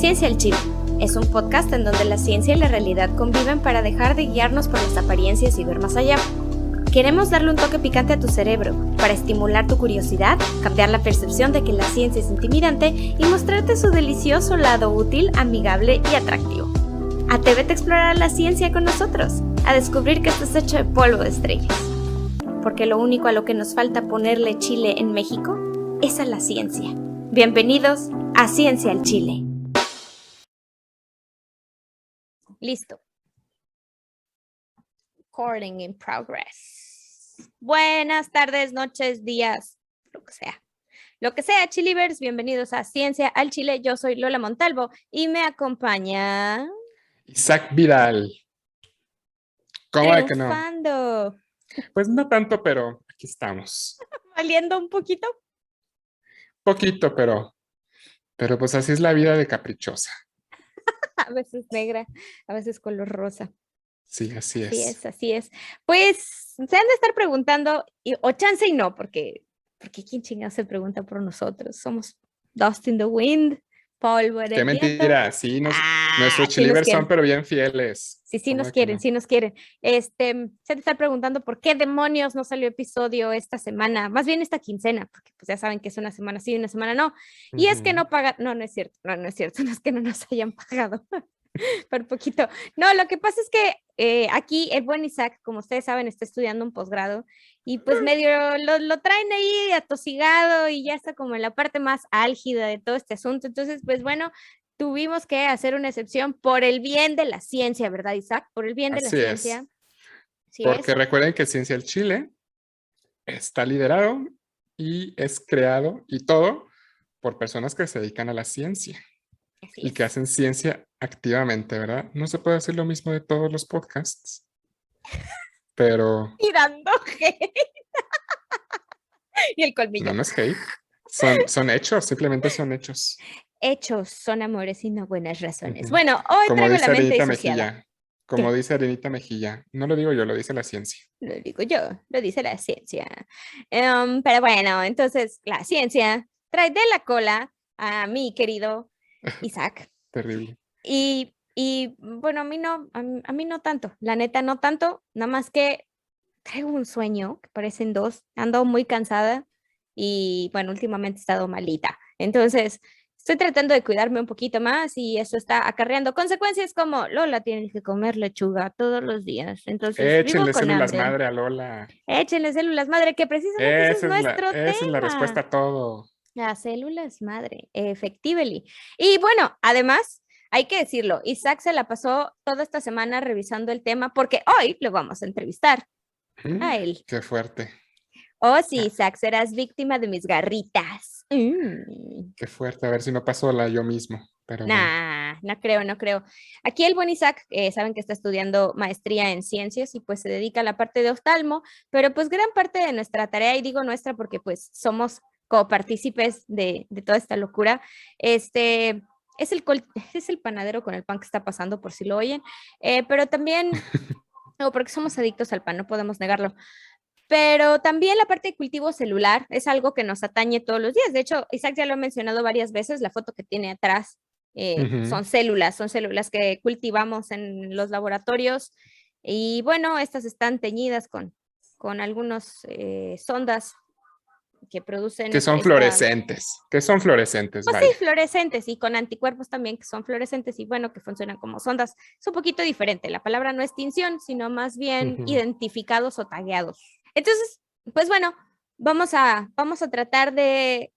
Ciencia al Chile es un podcast en donde la ciencia y la realidad conviven para dejar de guiarnos por las apariencias y ver más allá. Queremos darle un toque picante a tu cerebro para estimular tu curiosidad, cambiar la percepción de que la ciencia es intimidante y mostrarte su delicioso lado útil, amigable y atractivo. Atrévete a explorar la ciencia con nosotros, a descubrir que esto es hecho de polvo de estrellas. Porque lo único a lo que nos falta ponerle chile en México es a la ciencia. Bienvenidos a Ciencia al Chile. Listo. Recording in progress. Buenas tardes, noches, días, lo que sea. Lo que sea, Chilivers, bienvenidos a Ciencia al Chile. Yo soy Lola Montalvo y me acompaña... Isaac Vidal. ¿Cómo de que no? Triunfando. Pues no tanto, pero aquí estamos. Valiendo un poquito. Poquito, pero pues así es la vida de caprichosa. A veces negra, a veces color rosa. Sí, así es. Así es. Pues se han de estar preguntando, o chance y no, porque ¿quién chingado se pregunta por nosotros? Somos Dust in the Wind, polvo en Qué el viento. mentira, sí, nuestros sí Chilivers son pero bien fieles. Sí nos quieren, sí nos quieren. Se han de estar preguntando por qué demonios no salió episodio esta semana, más bien esta quincena, porque pues ya saben que es una semana sí y una semana no. Y es que no pagan, no es cierto, no es cierto, no es que no nos hayan pagado. Por poquito. No, lo que pasa es que aquí el buen Isaac, como ustedes saben, está estudiando un posgrado y pues medio lo traen ahí atosigado y ya está como en la parte más álgida de todo este asunto. Entonces, pues bueno, tuvimos que hacer una excepción por el bien de la ciencia, ¿verdad, Isaac? Por el bien de la ciencia. Sí, porque recuerden que Ciencia al Chile está liderado y es creado y todo por personas que se dedican a la ciencia. Y que hacen ciencia activamente, ¿verdad? No se puede decir lo mismo de todos los podcasts, pero... Tirando hate. Y el colmillo. No es hate. Son hechos, simplemente son hechos. Hechos son amores y no buenas razones. Bueno, hoy como traigo dice la mente Arenita disociada. Mejilla. Como dice Arenita Mejilla. No lo digo yo, lo dice la ciencia. Lo digo yo, lo dice la ciencia. Pero bueno, entonces la ciencia trae de la cola a mi querido Isaac. Terrible. Y bueno, a mí no tanto, la neta no tanto, nada más que traigo un sueño, que parecen dos, ando muy cansada y bueno, últimamente he estado malita. Entonces, estoy tratando de cuidarme un poquito más y eso está acarreando consecuencias como Lola tiene que comer lechuga todos los días. Entonces, vivo Échenle con células hambre. madre a Lola. Échenle células madre, que precisamente ese es nuestro tema. Esa es la respuesta a todo. Las células madre, efectively. Y bueno, además, hay que decirlo, Isaac se la pasó toda esta semana revisando el tema porque hoy lo vamos a entrevistar a él. Qué fuerte. Oh, sí, Isaac, serás víctima de mis garritas. Qué fuerte, a ver si no pasó la yo mismo. Pero nah, bueno. no creo. Aquí el buen Isaac, saben que está estudiando maestría en ciencias y pues se dedica a la parte de oftalmo, pero pues gran parte de nuestra tarea, y digo nuestra porque pues somos copartícipes de toda esta locura, es el panadero con el pan que está pasando, por si lo oyen, pero también, no, porque somos adictos al pan, no podemos negarlo. Pero también la parte de cultivo celular es algo que nos atañe todos los días. De hecho, Isaac ya lo ha mencionado varias veces, la foto que tiene atrás son células que cultivamos en los laboratorios. Y bueno, estas están teñidas con algunos sondas que producen... Que son fluorescentes. Pues vale. Sí, fluorescentes y con anticuerpos también que son fluorescentes y bueno, que funcionan como sondas. Es un poquito diferente. La palabra no es tinción, sino más bien identificados o tagueados. Entonces, pues bueno, vamos a tratar de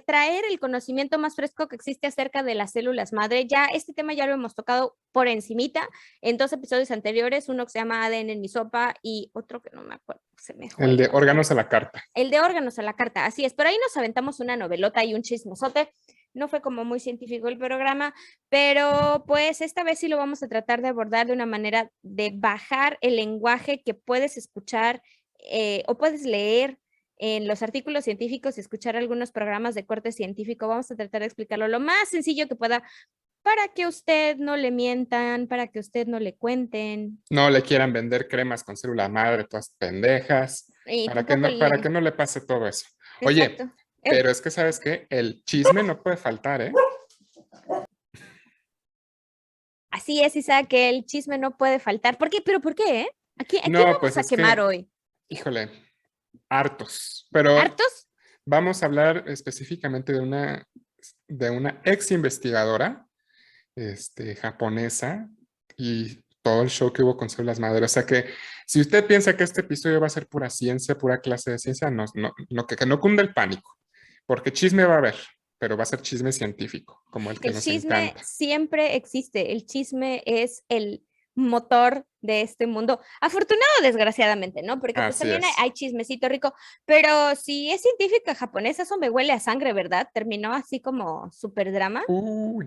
traer el conocimiento más fresco que existe acerca de las células madre. Ya este tema ya lo hemos tocado por encimita en 2 episodios anteriores, uno que se llama ADN en mi sopa y otro que no me acuerdo. El de órganos a la carta. El de órganos a la carta, así es. Pero ahí nos aventamos una novelota y un chismosote. No fue como muy científico el programa, pero pues esta vez sí lo vamos a tratar de abordar de una manera de bajar el lenguaje que puedes escuchar o puedes leer en los artículos científicos y escuchar algunos programas de corte científico. Vamos a tratar de explicarlo lo más sencillo que pueda para que usted no le mientan, para que usted no le cuenten. No le quieran vender cremas con célula madre, todas pendejas. Para que no le pase todo eso. Exacto. Oye, pero es que ¿sabes qué? El chisme no puede faltar, ¿eh? Así es, Isaac, que el chisme no puede faltar. ¿Por qué? ¿Pero por qué, eh? ¿A quién No, vamos pues a es quemar que, hoy? híjole, hartos. Pero ¿Hartos? vamos a hablar específicamente de una ex investigadora japonesa y todo el show que hubo con células madre. O sea que si usted piensa que este episodio va a ser pura ciencia, pura clase de ciencia, no, no, no, que no cunda el pánico, porque chisme va a haber, pero va a ser chisme científico, como el que El nos chisme encanta. siempre existe. El chisme es el motor de este mundo. Afortunado, desgraciadamente, ¿no? Porque pues Así también hay, es. hay chismecito rico, pero si es científica japonesa, eso me huele a sangre, ¿verdad? Terminó así como súper drama.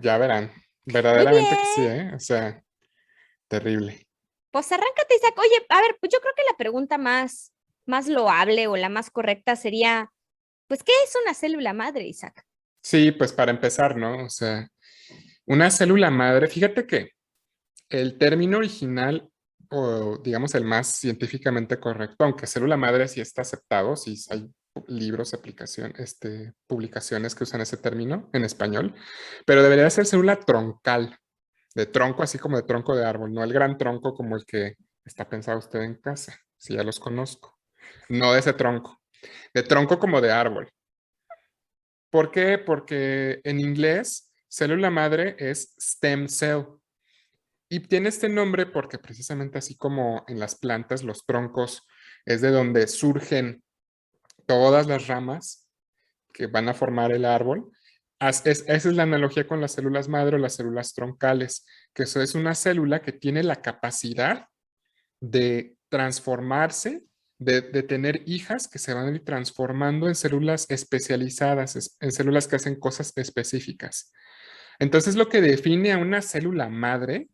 Ya verán, Muy verdaderamente que sí, bien. ¿eh? O sea, terrible. Pues arráncate, Isaac. Oye, a ver, pues yo creo que la pregunta más loable o la más correcta sería, pues, ¿qué es una célula madre, Isaac? Sí, pues para empezar, ¿no? O sea, una célula madre, fíjate que el término original, o digamos el más científicamente correcto, aunque célula madre sí está aceptado, sí hay libros, publicaciones que usan ese término en español, pero debería ser célula troncal, de tronco así como de tronco de árbol, no el gran tronco como el que está pensado usted en casa, si ya los conozco, no de ese tronco, de tronco como de árbol. ¿Por qué? Porque en inglés célula madre es stem cell. Y tiene este nombre porque precisamente así como en las plantas, los troncos es de donde surgen todas las ramas que van a formar el árbol. Esa es la analogía con las células madre o las células troncales, que eso es una célula que tiene la capacidad de transformarse, de tener hijas que se van a ir transformando en células especializadas, en células que hacen cosas específicas. Entonces, lo que define a una célula madre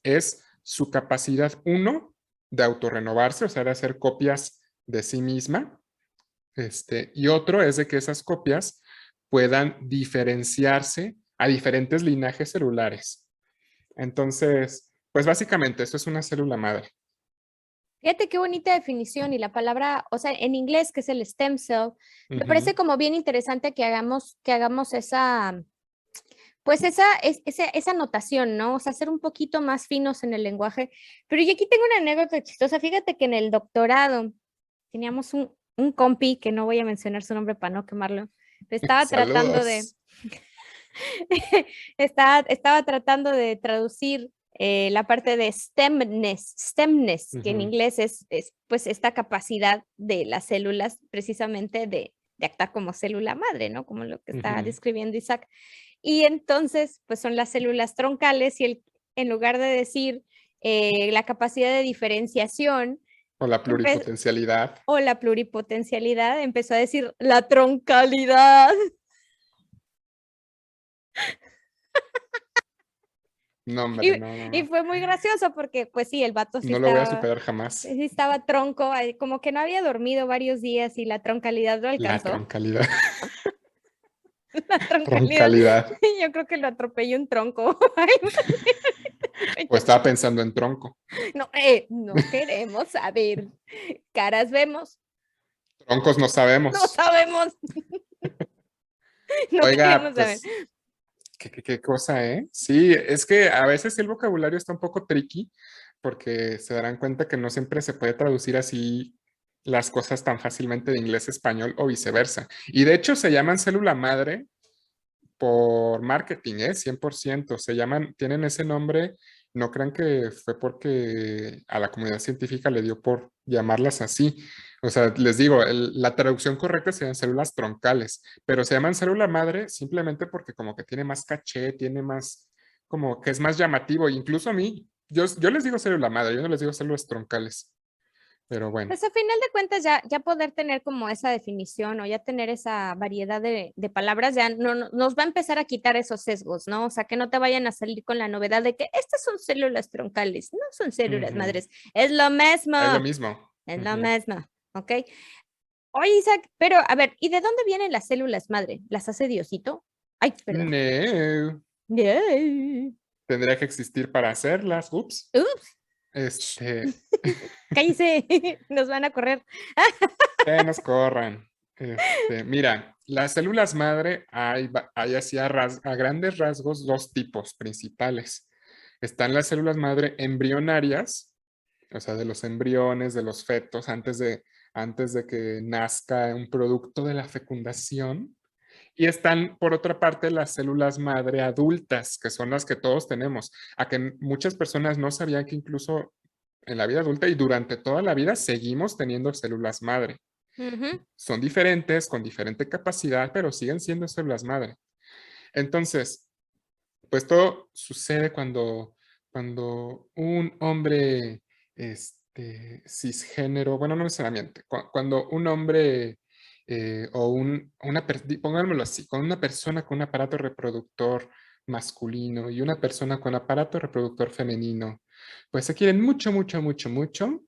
es su capacidad, uno, de autorrenovarse, o sea, de hacer copias de sí misma, y otro es de que esas copias puedan diferenciarse a diferentes linajes celulares. Entonces, pues básicamente esto es una célula madre. Fíjate qué bonita definición y la palabra, o sea, en inglés, que es el stem cell, me Ujú. parece como bien interesante que hagamos esa, pues esa anotación, ¿no? O sea, ser un poquito más finos en el lenguaje. Pero yo aquí tengo una anécdota chistosa. Fíjate que en el doctorado teníamos un compi, que no voy a mencionar su nombre para no quemarlo, estaba tratando de, Saludos. estaba tratando de traducir la parte de stemness, que en Ujú, inglés es pues esta capacidad de las células precisamente de actuar como célula madre, ¿no? Como lo que está ujú. describiendo Isaac. Y entonces, pues son las células troncales y él, en lugar de decir la capacidad de diferenciación O la empe- pluripotencialidad. o la pluripotencialidad, empezó a decir la troncalidad. No, Y, hombre, no, no, y no. fue muy gracioso porque, pues sí, el vato No lo voy a superar jamás. sí estaba tronco, como que no había dormido varios días y la troncalidad lo La alcanzó. troncalidad. La troncalidad, Troncalidad. yo creo que lo atropelló un tronco. O estaba pensando en tronco. No, no queremos saber. Caras vemos, Troncos no no sabemos. sabemos, no Oiga, queremos saber. pues, ¿qué cosa, eh? Sí, es que a veces el vocabulario está un poco tricky porque se darán cuenta que no siempre se puede traducir así las cosas tan fácilmente de inglés a español o viceversa. Y de hecho se llaman célula madre por marketing, ¿eh? 100%. Se llaman, tienen ese nombre, no crean que fue porque a la comunidad científica le dio por llamarlas así. O sea, les digo, la traducción correcta serían células troncales, pero se llaman célula madre simplemente porque como que tiene más caché, tiene más, como que es más llamativo. Incluso a mí, yo les digo célula madre, yo no les digo células troncales, pero bueno. Pues a final de cuentas ya poder tener como esa definición o ya tener esa variedad de palabras ya nos va a empezar a quitar esos sesgos, ¿no? O sea, que no te vayan a salir con la novedad de que estas son células troncales, no son células Ujú. madres, es lo mismo, Es lo mismo. es lo Ujú. mismo, ¿ok? Oye, Isaac, pero a ver, ¿y de dónde vienen las células madre? ¿Las hace Diosito? Ay, perdón. No, Yay. tendría que existir para hacerlas. Ups. Ups, Este, cállese, nos van a correr. que nos corran. Mira, las células madre hay así a grandes rasgos dos tipos principales. Están las células madre embrionarias, o sea, de los embriones, de los fetos, antes de que nazca un producto de la fecundación. Y están, por otra parte, las células madre adultas, que son las que todos tenemos. A que muchas personas no sabían que incluso en la vida adulta y durante toda la vida seguimos teniendo células madre. Son diferentes, con diferente capacidad, pero siguen siendo células madre. Entonces, pues todo sucede cuando un hombre cisgénero, bueno, no necesariamente, cuando un hombre pongámoslo así, con una persona con un aparato reproductor masculino y una persona con aparato reproductor femenino, pues se quieren mucho, mucho, mucho, mucho,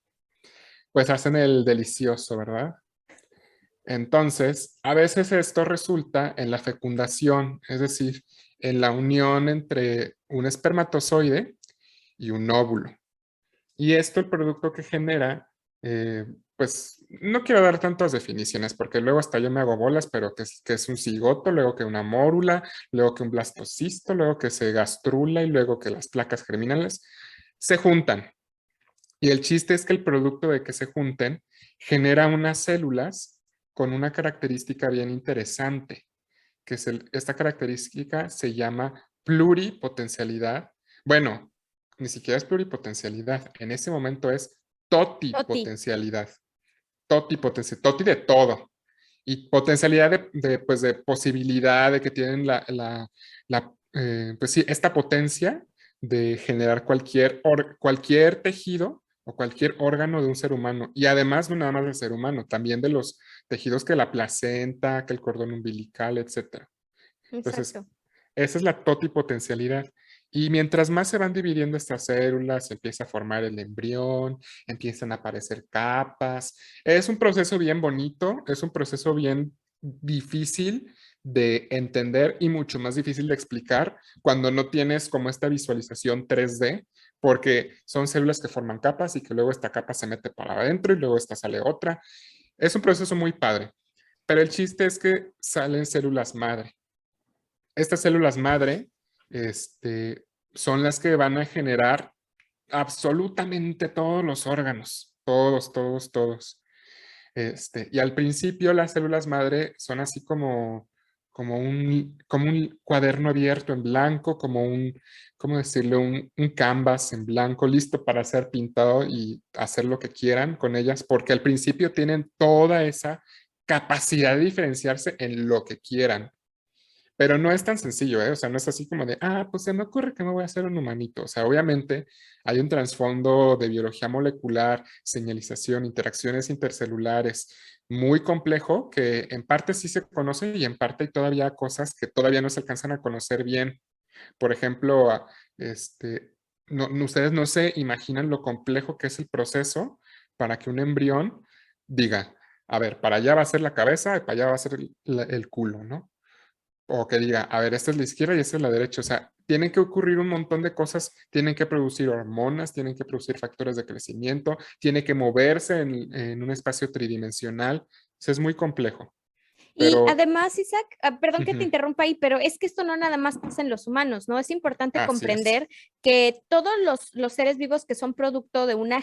pues hacen el delicioso, ¿verdad? Entonces, a veces esto resulta en la fecundación, es decir, en la unión entre un espermatozoide y un óvulo. Y esto, el producto que genera, pues no quiero dar tantas definiciones porque luego hasta yo me hago bolas, pero que es un cigoto, luego que una mórula, luego que un blastocisto, luego que se gastrula y luego que las placas germinales se juntan. Y el chiste es que el producto de que se junten genera unas células con una característica bien interesante, que es esta característica se llama pluripotencialidad. Bueno, ni siquiera es pluripotencialidad, en ese momento es totipotencialidad. Toti de todo. Y potencialidad pues de posibilidad de que tienen pues sí, esta potencia de generar cualquier tejido o cualquier órgano de un ser humano. Y además no nada más del ser humano, también de los tejidos que la placenta, que el cordón umbilical, etc. Entonces, Exacto. esa es la totipotencialidad. Y mientras más se van dividiendo estas células, se empieza a formar el embrión, empiezan a aparecer capas. Es un proceso bien bonito, es un proceso bien difícil de entender y mucho más difícil de explicar cuando no tienes como esta visualización 3D, porque son células que forman capas y que luego esta capa se mete para adentro y luego esta sale otra. Es un proceso muy padre, pero el chiste es que salen células madre. Estas células madre son las que van a generar absolutamente todos los órganos, todos, todos, todos. Y al principio las células madre son así como un cuaderno abierto en blanco, ¿cómo decirlo? Un canvas en blanco listo para ser pintado y hacer lo que quieran con ellas, porque al principio tienen toda esa capacidad de diferenciarse en lo que quieran. Pero no es tan sencillo, ¿eh? O sea, no es así como de, pues se me ocurre que me voy a hacer un humanito. O sea, obviamente hay un trasfondo de biología molecular, señalización, interacciones intercelulares muy complejo que en parte sí se conoce y en parte hay todavía cosas que todavía no se alcanzan a conocer bien. Por ejemplo, ustedes no se imaginan lo complejo que es el proceso para que un embrión diga, a ver, para allá va a ser la cabeza y para allá va a ser el culo, ¿no? O que diga, a ver, esta es la izquierda y esta es la derecha. O sea, tienen que ocurrir un montón de cosas, tienen que producir hormonas, tienen que producir factores de crecimiento, tiene que moverse en un espacio tridimensional. O sea, es muy complejo. Y Pero, además, Isaac, perdón que te ujú, interrumpa ahí, pero es que esto no nada más pasa en los humanos, ¿no? Es importante así es. comprender que todos los seres vivos que son producto de una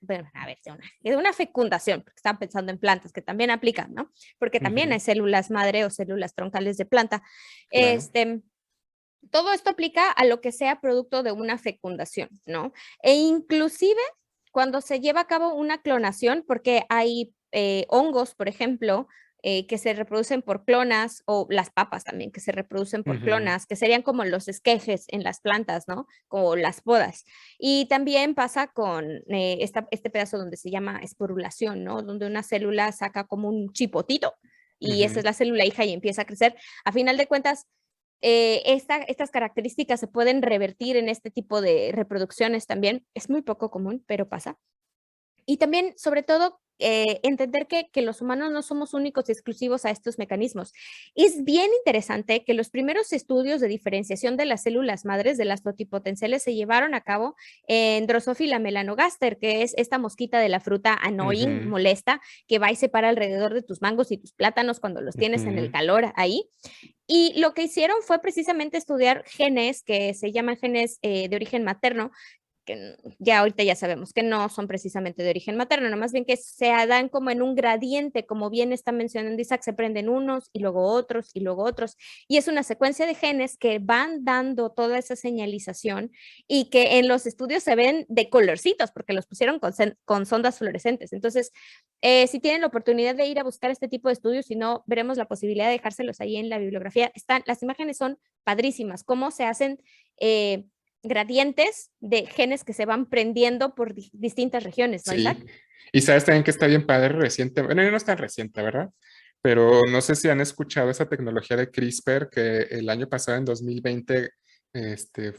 bueno, a ver, de una fecundación, porque están pensando en plantas, que también aplican, ¿no? Porque también hay Ujú, células madre o células troncales de planta. claro. Todo esto aplica a lo que sea producto de una fecundación, ¿no? E inclusive cuando se lleva a cabo una clonación, porque hay hongos, por ejemplo, que se reproducen por clonas, o las papas también, que se reproducen por Ujú, clonas, que serían como los esquejes en las plantas, ¿no? Como las podas. Y también pasa con este pedazo donde se llama esporulación, ¿no? Donde una célula saca como un chipotito y esa es ujú. la célula hija y empieza a crecer. A final de cuentas, estas características se pueden revertir en este tipo de reproducciones también. Es muy poco común, pero pasa. Y también, sobre todo, entender que los humanos no somos únicos y exclusivos a estos mecanismos. Es bien interesante que los primeros estudios de diferenciación de las células madres de las totipotenciales se llevaron a cabo en Drosophila melanogaster, que es esta mosquita de la fruta annoying, Ujú, molesta, que va y se para alrededor de tus mangos y tus plátanos cuando los tienes en el ujú. calor ahí. Y lo que hicieron fue precisamente estudiar genes que se llaman genes de origen materno, que ya ahorita ya sabemos que no son precisamente de origen materno, no más bien que se dan como en un gradiente, como bien está mencionando Isaac, se prenden unos y luego otros y luego otros. Y es una secuencia de genes que van dando toda esa señalización y que en los estudios se ven de colorcitos porque los pusieron con sondas fluorescentes. Entonces, si tienen la oportunidad de ir a buscar este tipo de estudios, si no, veremos la posibilidad de dejárselos ahí en la bibliografía. Las imágenes son padrísimas, cómo se hacen gradientes de genes que se van prendiendo por distintas regiones, ¿no, Isaac? Sí. Y sabes también que está bien padre reciente, bueno, no es tan reciente, ¿verdad? Pero no sé si han escuchado esa tecnología de CRISPR que el año pasado, en 2020,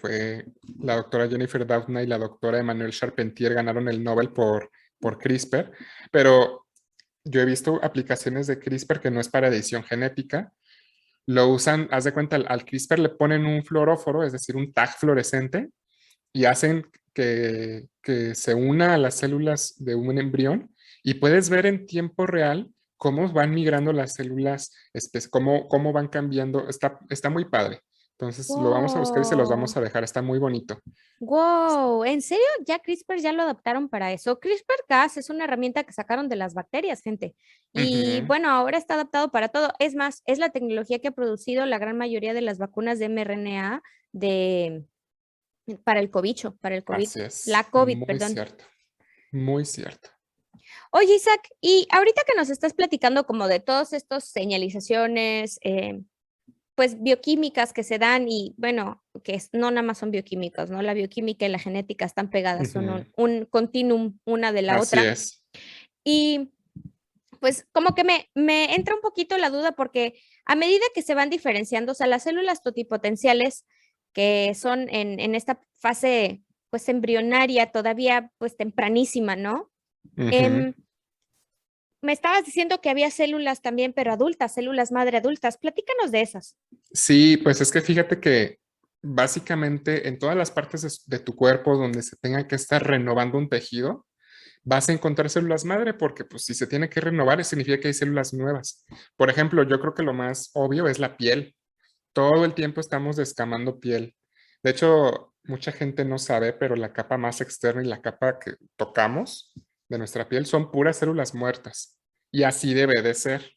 fue la doctora Jennifer Doudna y la doctora Emmanuelle Charpentier ganaron el Nobel por CRISPR, pero yo he visto aplicaciones de CRISPR que no es para edición genética. Lo usan, haz de cuenta, al CRISPR le ponen un fluoróforo, es decir, un tag fluorescente, y hacen que se una a las células de un embrión y puedes ver en tiempo real cómo van migrando las células, cómo van cambiando. Está muy padre. Entonces lo vamos a buscar y se los vamos Wow. a dejar. Está muy bonito. Wow, ¿en serio? Ya CRISPR ya lo adaptaron para eso. CRISPR-Cas es una herramienta que sacaron de las bacterias, gente. Y Ujú. bueno, ahora está adaptado para todo. Es más, es la tecnología que ha producido la gran mayoría de las vacunas de mRNA de, para el cobicho, para el COVID, Así es. la COVID, Muy perdón. cierto. Muy cierto. Oye, Isaac, y ahorita que nos estás platicando como de todos estos señalizaciones, pues bioquímicas que se dan y bueno, no nada más son bioquímicos, ¿no? La bioquímica y la genética están pegadas, son Ujú. un continuum una de la Así otra. es. Y pues como que me entra un poquito la duda porque a medida que se van diferenciando, o sea, las células totipotenciales que son en esta fase pues embrionaria, todavía pues tempranísima, ¿no? Ujú. Em, Me estabas diciendo que había células también, pero adultas, células madre adultas. Platícanos de esas. Sí, pues es que fíjate que básicamente en todas las partes de tu cuerpo donde se tenga que estar renovando un tejido, vas a encontrar células madre porque pues si se tiene que renovar significa que hay células nuevas. Por ejemplo, yo creo que lo más obvio es la piel. Todo el tiempo estamos descamando piel. De hecho, mucha gente no sabe, pero la capa más externa y la capa que tocamos de nuestra piel son puras células muertas. Y así debe de ser,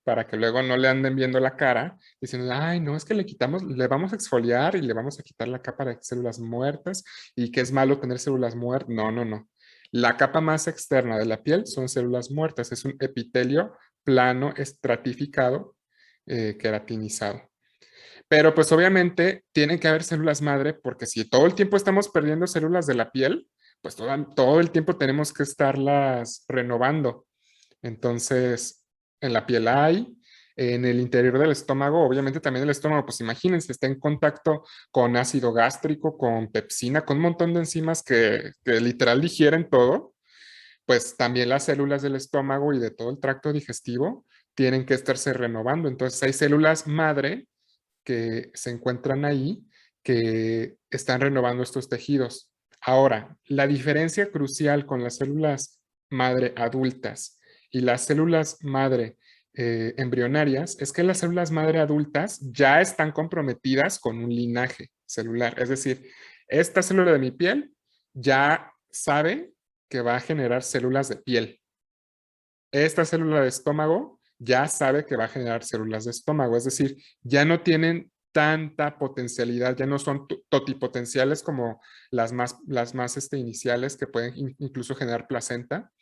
para que luego no le anden viendo la cara diciendo, ay, no, es que le quitamos, le vamos a exfoliar y le vamos a quitar la capa de células muertas y que es malo tener células muertas. No, no, no. La capa más externa de la piel son células muertas, es un epitelio plano, estratificado, queratinizado. Pero pues obviamente tienen que haber células madre porque si todo el tiempo estamos perdiendo células de la piel, pues todo el tiempo tenemos que estarlas renovando. Entonces, en la piel hay, en el interior del estómago, obviamente también el estómago, pues imagínense, está en contacto con ácido gástrico, con pepsina, con un montón de enzimas que literal digieren todo, pues también las células del estómago y de todo el tracto digestivo tienen que estarse renovando. Entonces hay células madre que se encuentran ahí que están renovando estos tejidos. Ahora, la diferencia crucial con las células madre adultas y las células madre embrionarias es que las células madre adultas ya están comprometidas con un linaje celular. Es decir, esta célula de mi piel ya sabe que va a generar células de piel. Esta célula de estómago ya sabe que va a generar células de estómago, es decir, ya no tienen tanta potencialidad, ya no son totipotenciales como las más iniciales que pueden incluso generar placenta.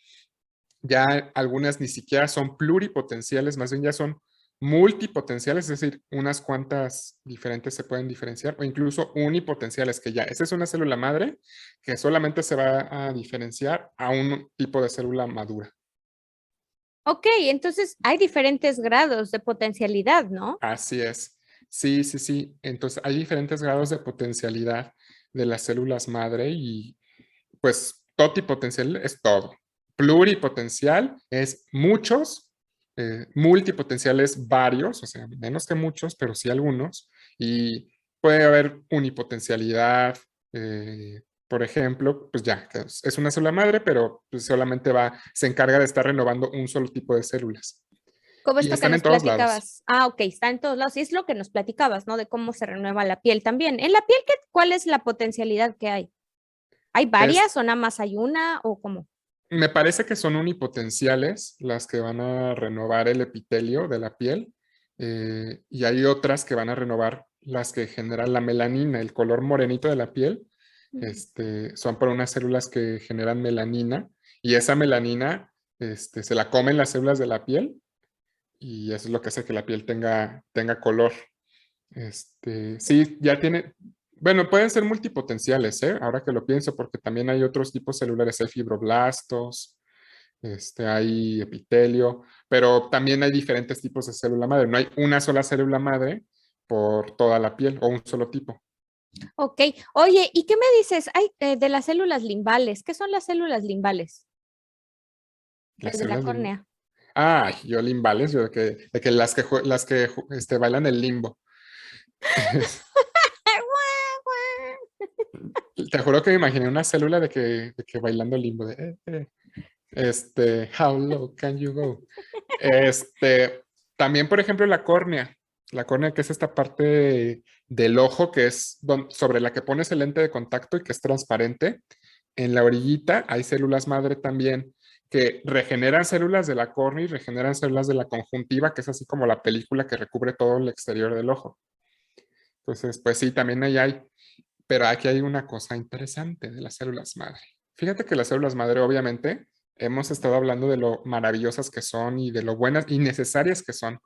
Ya algunas ni siquiera son pluripotenciales, más bien ya son multipotenciales, es decir, unas cuantas diferentes se pueden diferenciar, o incluso unipotenciales, que ya, esa es una célula madre que solamente se va a diferenciar a un tipo de célula madura. Ok, entonces hay diferentes grados de potencialidad, ¿no? Así es. Sí, sí, sí. Entonces hay diferentes grados de potencialidad de las células madre y pues totipotencial es todo. Pluripotencial es muchos, multipotencial es varios, o sea, menos que muchos, pero sí algunos. Y puede haber unipotencialidad, por ejemplo, pues ya, que es una célula madre, pero pues solamente se encarga de estar renovando un solo tipo de células. Como Y esto que están en nos todos lados. platicabas. Ah, ok, está en todos lados. Y es lo que nos platicabas, ¿no? De cómo se renueva la piel también. En la piel, ¿cuál es la potencialidad que hay? ¿Hay Es, varias o nada más hay una o cómo? Me parece que son unipotenciales las que van a renovar el epitelio de la piel, y hay otras que van a renovar las que generan la melanina, el color morenito de la piel. Mm. Son por unas células que generan melanina, y esa melanina se la comen las células de la piel, y eso es lo que hace que la piel tenga color. Sí, ya tiene, bueno, pueden ser multipotenciales, ¿eh? Ahora que lo pienso, porque también hay otros tipos celulares, hay fibroblastos, hay epitelio, pero también hay diferentes tipos de célula madre. No hay una sola célula madre por toda la piel o un solo tipo. Ok. Oye, ¿y qué me dices? Ay, de las células limbales. ¿Qué son las células limbales? Las De la células córnea. yo limbales, yo de que bailan el limbo. Te juro que me imaginé una célula de que bailando limbo, how low can you go? También, por ejemplo, la córnea que es esta parte del ojo que es sobre la que pones el lente de contacto y que es transparente. En la orillita hay células madre también que regeneran células de la córnea y regeneran células de la conjuntiva, que es así como la película que recubre todo el exterior del ojo. Entonces, pues sí, también ahí hay. Pero aquí hay una cosa interesante de las células madre. Fíjate que las células madre, obviamente, hemos estado hablando de lo maravillosas que son y de lo buenas y necesarias que son.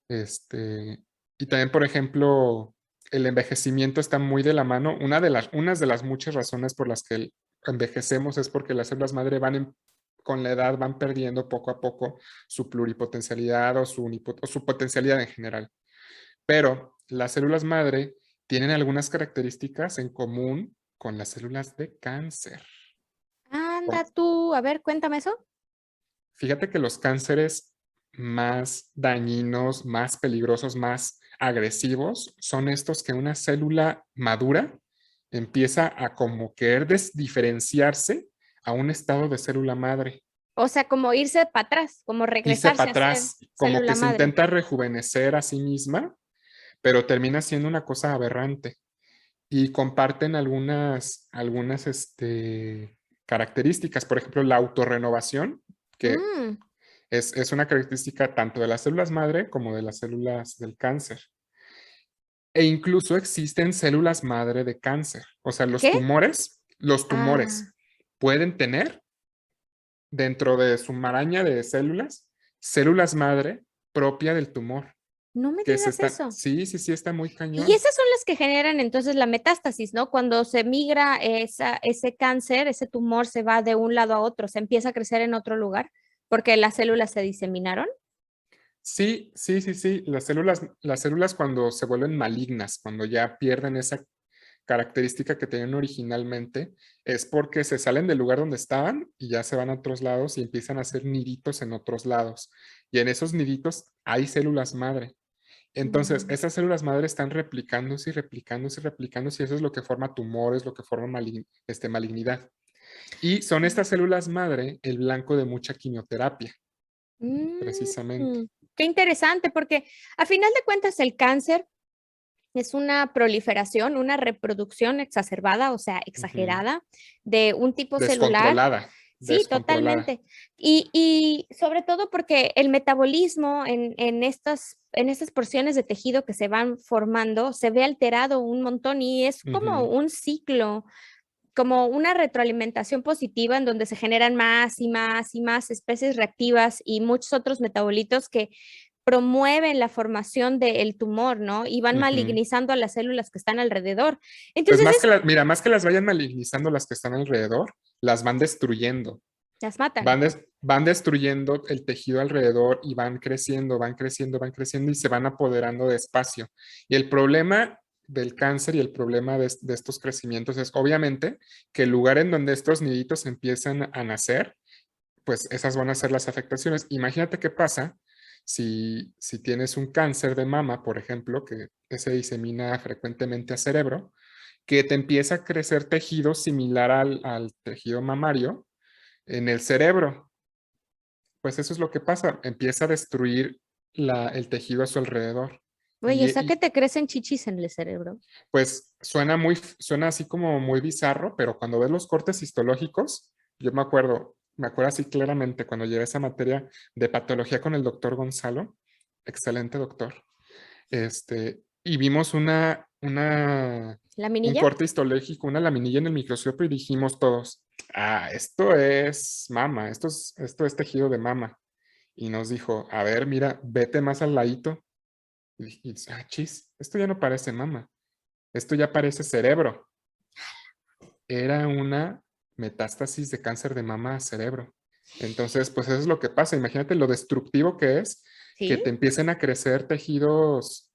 Este, y también, por ejemplo, el envejecimiento está muy de la mano. Unas de las muchas razones por las que envejecemos es porque las células madre con la edad van perdiendo poco a poco su pluripotencialidad o su potencialidad en general. Pero las células madre tienen algunas características en común con las células de cáncer. Anda tú, a ver, cuéntame eso. Fíjate que los cánceres más dañinos, más peligrosos, más agresivos son estos que una célula madura empieza a como querer diferenciarse a un estado de célula madre. O sea, como irse para atrás, como Irse para regresarse a ser atrás, como que célula se madre. intenta rejuvenecer a sí misma, pero termina siendo una cosa aberrante. Y comparten algunas características. Por ejemplo, la autorrenovación, que Mm, es una característica tanto de las células madre como de las células del cáncer. E incluso existen células madre de cáncer. O sea, ¿Qué? los Ah, tumores pueden tener dentro de su maraña de células madre propia del tumor. no me digas eso. Sí, sí, sí, está muy Y cañón. esas son las que generan entonces la metástasis, ¿no? Cuando se migra ese cáncer, ese tumor se va de un lado a otro, se empieza a crecer en otro lugar porque las células se diseminaron. Sí, sí, sí, sí. Las células cuando se vuelven malignas, cuando ya pierden esa característica que tenían originalmente, es porque se salen del lugar donde estaban y ya se van a otros lados y empiezan a hacer niditos en otros lados. Y en esos niditos hay células madre. Entonces, Mm. esas células madre están replicándose y replicándose y replicándose y eso es lo que forma tumores, lo que forma malignidad. Y son estas células madre el blanco de mucha quimioterapia, precisamente. Mm, qué interesante, porque a final de cuentas el cáncer es una proliferación, una reproducción exacerbada, o sea, Ujú. exagerada de un tipo celular. Descontrolada, Sí, descontrolada. totalmente. Y sobre todo porque el metabolismo en estas porciones de tejido que se van formando se ve alterado un montón y es como Ujú. un ciclo, como una retroalimentación positiva en donde se generan más y más y más especies reactivas y muchos otros metabolitos que promueven la formación del tumor, ¿no? Y van Ujú. malignizando a las células que están alrededor. Pues Entonces, mira, más que las vayan malignizando las que están alrededor, las van destruyendo. las matan. Van destruyendo el tejido alrededor y van creciendo, van creciendo, van creciendo y se van apoderando de espacio. Y el problema del cáncer y el problema de estos crecimientos es obviamente que el lugar en donde estos niditos empiezan a nacer pues esas van a ser las afectaciones. Imagínate qué pasa si tienes un cáncer de mama, por ejemplo, que se disemina frecuentemente a cerebro, que te empieza a crecer tejido similar al tejido mamario en el cerebro. Pues eso es lo que pasa, empieza a destruir el tejido a su alrededor. Oye, o sea que te crecen chichis en el cerebro. Pues suena así como muy bizarro, pero cuando ves los cortes histológicos, yo me acuerdo así claramente cuando llevé esa materia de patología con el doctor Gonzalo, excelente doctor, y vimos un ¿Laminilla? corte histológico, una laminilla en el microscopio y dijimos todos, esto es mama, esto es tejido de mama. Y nos dijo, a ver, mira, vete más al ladito. Y dice, chis, esto ya no parece mama, esto ya parece cerebro. Era una metástasis de cáncer de mama a cerebro. Entonces, pues eso es lo que pasa. Imagínate lo destructivo que es que Sí. te empiecen a crecer tejidos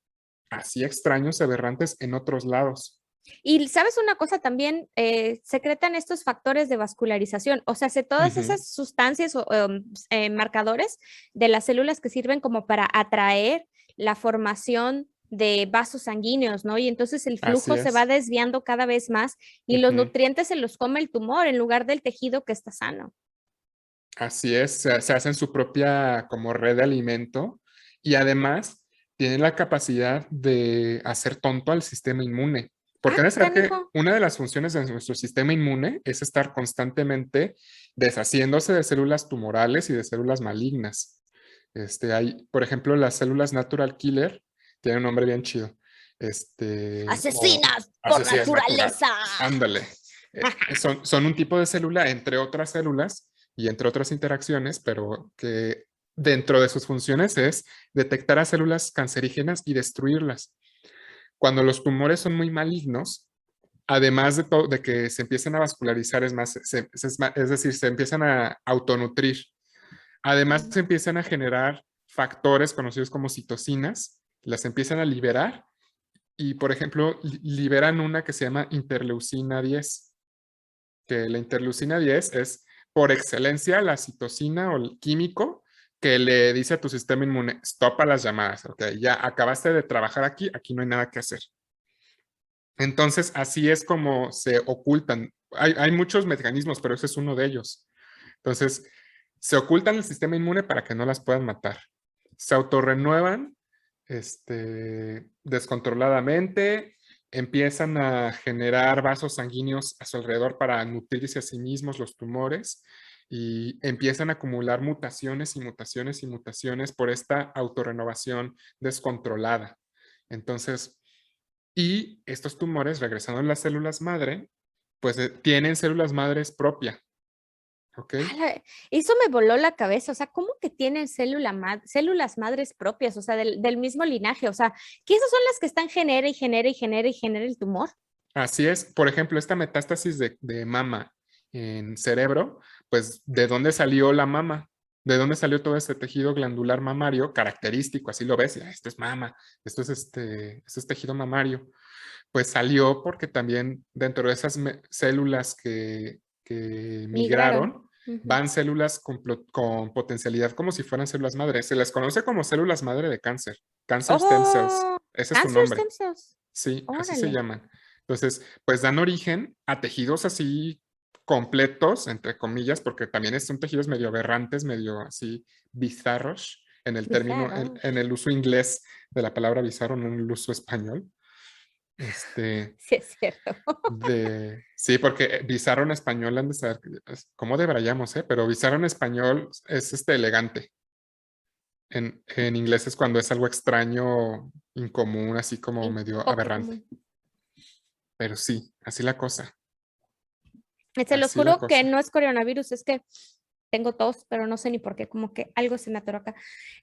así extraños, aberrantes en otros lados. Y sabes una cosa también, secretan estos factores de vascularización, o sea, todas esas sustancias o marcadores de las células que sirven como para atraer la formación de vasos sanguíneos, ¿no? Y entonces el Así flujo se va es. desviando cada vez más y los nutrientes se los come el tumor en lugar del tejido que está sano. Así es, se hacen su propia como red de alimento y además tienen la capacidad de hacer tonto al sistema inmune. Porque debe ser que Canijo. una de las funciones de nuestro sistema inmune es estar constantemente deshaciéndose de células tumorales y de células malignas. Por ejemplo, las células natural killer tienen un nombre bien chido. Asesinas por Así es, natural. naturaleza. Ándale. Son un tipo de célula, entre otras células y entre otras interacciones, pero que dentro de sus funciones es detectar a células cancerígenas y destruirlas. Cuando los tumores son muy malignos, además de que se empiezan a vascularizar, es decir, se empiezan a autonutrir. Además, se empiezan a generar factores conocidos como citocinas, las empiezan a liberar y, por ejemplo, liberan una que se llama interleucina 10, que la interleucina 10 es por excelencia la citocina o el químico que le dice a tu sistema inmune, stopa las llamadas, ok, ya acabaste de trabajar aquí, aquí no hay nada que hacer. Entonces, así es como se ocultan. Hay muchos mecanismos, pero ese es uno de ellos. Entonces, se ocultan el sistema inmune para que no las puedan matar. Se autorrenuevan descontroladamente, empiezan a generar vasos sanguíneos a su alrededor para nutrirse a sí mismos los tumores y empiezan a acumular mutaciones y mutaciones y mutaciones por esta autorrenovación descontrolada. Entonces, y estos tumores, regresando a las células madre, pues tienen células madres propias. ¿Ok? Eso me voló la cabeza, o sea, ¿cómo que tienen células madres propias, o sea, del mismo linaje? O sea, ¿que esas son las que están genera y genera y genera y genera el tumor? Así es. Por ejemplo, esta metástasis de mama en cerebro, pues, ¿de dónde salió la mama? ¿De dónde salió todo este tejido glandular mamario característico? Así lo ves, esto es mama, esto es tejido mamario. Pues salió porque también dentro de esas células que Migraron. migraron, van células con potencialidad como si fueran células madre. Se les conoce como células madre de cáncer, cancer stem cells. Oh, Ese es su cancer nombre. stem cells. Sí, así se Órale. llaman. Entonces, pues dan origen a tejidos así completos, entre comillas, porque también son tejidos medio aberrantes, medio así bizarros en el término, Bizarro. en el uso inglés de la palabra bizarro, no en el uso español. Sí, es cierto. Sí, porque bizarro en español han de saber cómo debrayamos, ¿eh? Pero bizarro en español es elegante. En inglés es cuando es algo extraño, incomún, así como Y medio poco aberrante. común. Pero sí, así la cosa. Se los Así la juro que cosa. no es coronavirus, es que tengo tos, pero no sé ni por qué, como que algo se me atoró acá.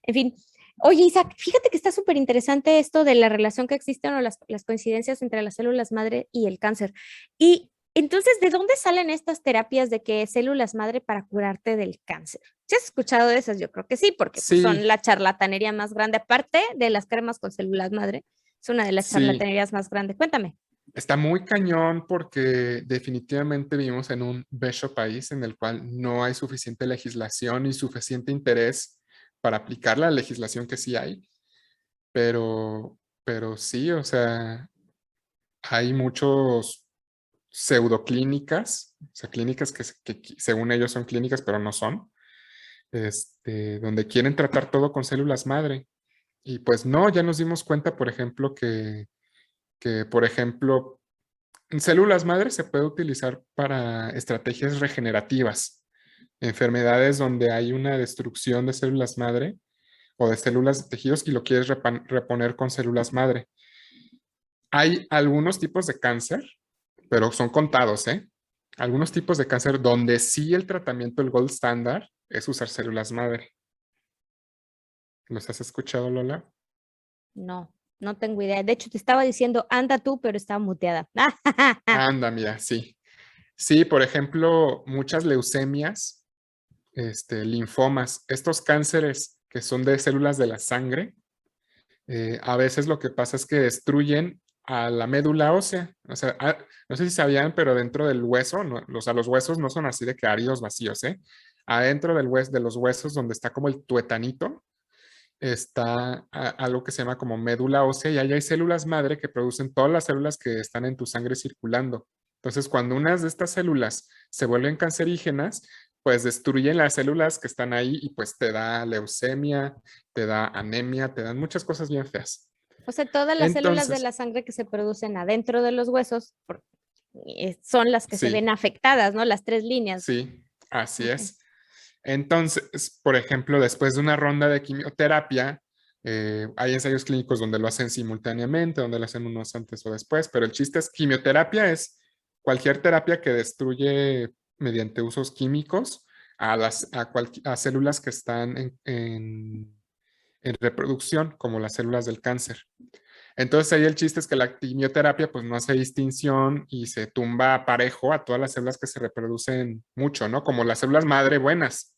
En fin, oye, Isaac, fíjate que está súper interesante esto de la relación que existen o las coincidencias entre las células madre y el cáncer. Y entonces, ¿de dónde salen estas terapias de que células madre para curarte del cáncer? ¿Sí has escuchado de esas? Yo creo que sí, porque pues, son Sí, la charlatanería más grande, aparte de las cremas con células madre, es una de las sí. charlatanerías más grandes. Cuéntame. Está muy cañón porque definitivamente vivimos en un bello país en el cual no hay suficiente legislación y suficiente interés para aplicar la legislación que sí hay, pero sí, o sea, hay muchos pseudoclínicas, o sea, clínicas que según ellos son clínicas, pero no son, donde quieren tratar todo con células madre. Y pues no, ya nos dimos cuenta, por ejemplo, por ejemplo, células madre se puede utilizar para estrategias regenerativas, enfermedades donde hay una destrucción de células madre o de células de tejidos y lo quieres reponer con células madre. Hay algunos tipos de cáncer, pero son contados, ¿eh? Algunos tipos de cáncer donde sí el tratamiento, el gold standard, es usar células madre. ¿Los has escuchado, Lola? No, no tengo idea. De hecho, te estaba diciendo, anda tú, pero estaba muteada. Anda, mira, sí. Sí, por ejemplo, muchas leucemias, linfomas, estos cánceres que son de células de la sangre, a veces lo que pasa es que destruyen a la médula ósea. O sea, no sé si sabían, pero dentro del hueso, no, o sea, los huesos no son así de que áridos vacíos, ¿eh? Adentro de los huesos, donde está como el tuetanito, está algo que se llama como médula ósea y ahí hay células madre que producen todas las células que están en tu sangre circulando. Entonces, cuando unas de estas células se vuelven cancerígenas, pues destruyen las células que están ahí y pues te da leucemia, te da anemia, te dan muchas cosas bien feas. O sea, todas las células de Entonces, la sangre que se producen adentro de los huesos son las que se ven sí, afectadas, ¿no? Las tres líneas. sí, así Ok. es. Entonces, por ejemplo, después de una ronda de quimioterapia, hay ensayos clínicos donde lo hacen simultáneamente, donde lo hacen unos antes o después, pero el chiste es quimioterapia es cualquier terapia que destruye mediante usos químicos a células que están en reproducción, como las células del cáncer. Entonces ahí el chiste es que la quimioterapia pues no hace distinción y se tumba parejo a todas las células que se reproducen mucho, ¿no? Como las células madre buenas.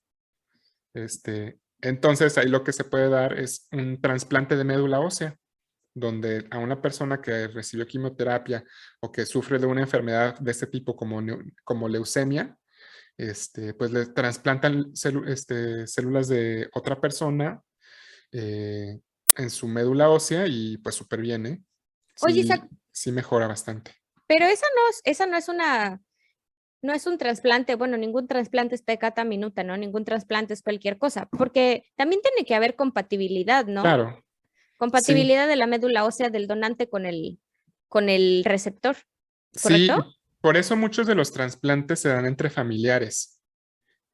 Entonces ahí lo que se puede dar es un trasplante de médula ósea, donde a una persona que recibió quimioterapia o que sufre de una enfermedad de este tipo como leucemia, pues le trasplantan células de otra persona eh, en su médula ósea y pues súper bien, ¿eh? Oye, Isaac, Sí, sí mejora bastante. pero esa no es una, no es un trasplante, bueno, ningún trasplante es pecata minuta, ¿no? Ningún trasplante es cualquier cosa, porque también tiene que haber compatibilidad, ¿no? Claro, sí, Compatibilidad de la médula ósea del donante con el receptor, sí, ¿correcto? y por eso muchos de los trasplantes se dan entre familiares.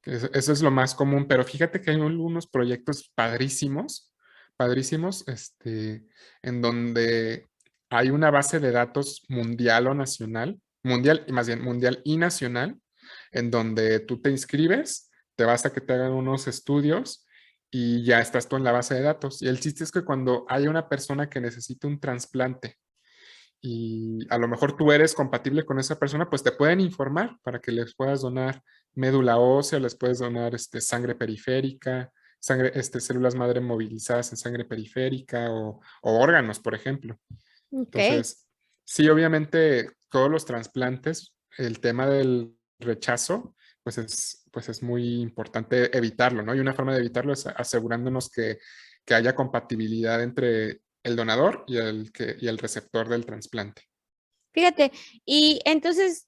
Eso es lo más común, pero fíjate que hay algunos proyectos padrísimos, padrísimos, en donde hay una base de datos mundial o nacional, mundial, y más bien mundial y nacional, en donde tú te inscribes, te vas a que te hagan unos estudios y ya estás tú en la base de datos. Y el chiste es que cuando hay una persona que necesita un trasplante y a lo mejor tú eres compatible con esa persona, pues te pueden informar para que les puedas donar médula ósea, les puedes donar sangre periférica, células madre movilizadas en sangre periférica o órganos, por ejemplo. Ok. Entonces, sí, obviamente todos los trasplantes, el tema del rechazo, pues es muy importante evitarlo, ¿no? Y una forma de evitarlo es asegurándonos que haya compatibilidad entre el donador y el receptor del trasplante. Fíjate, y entonces,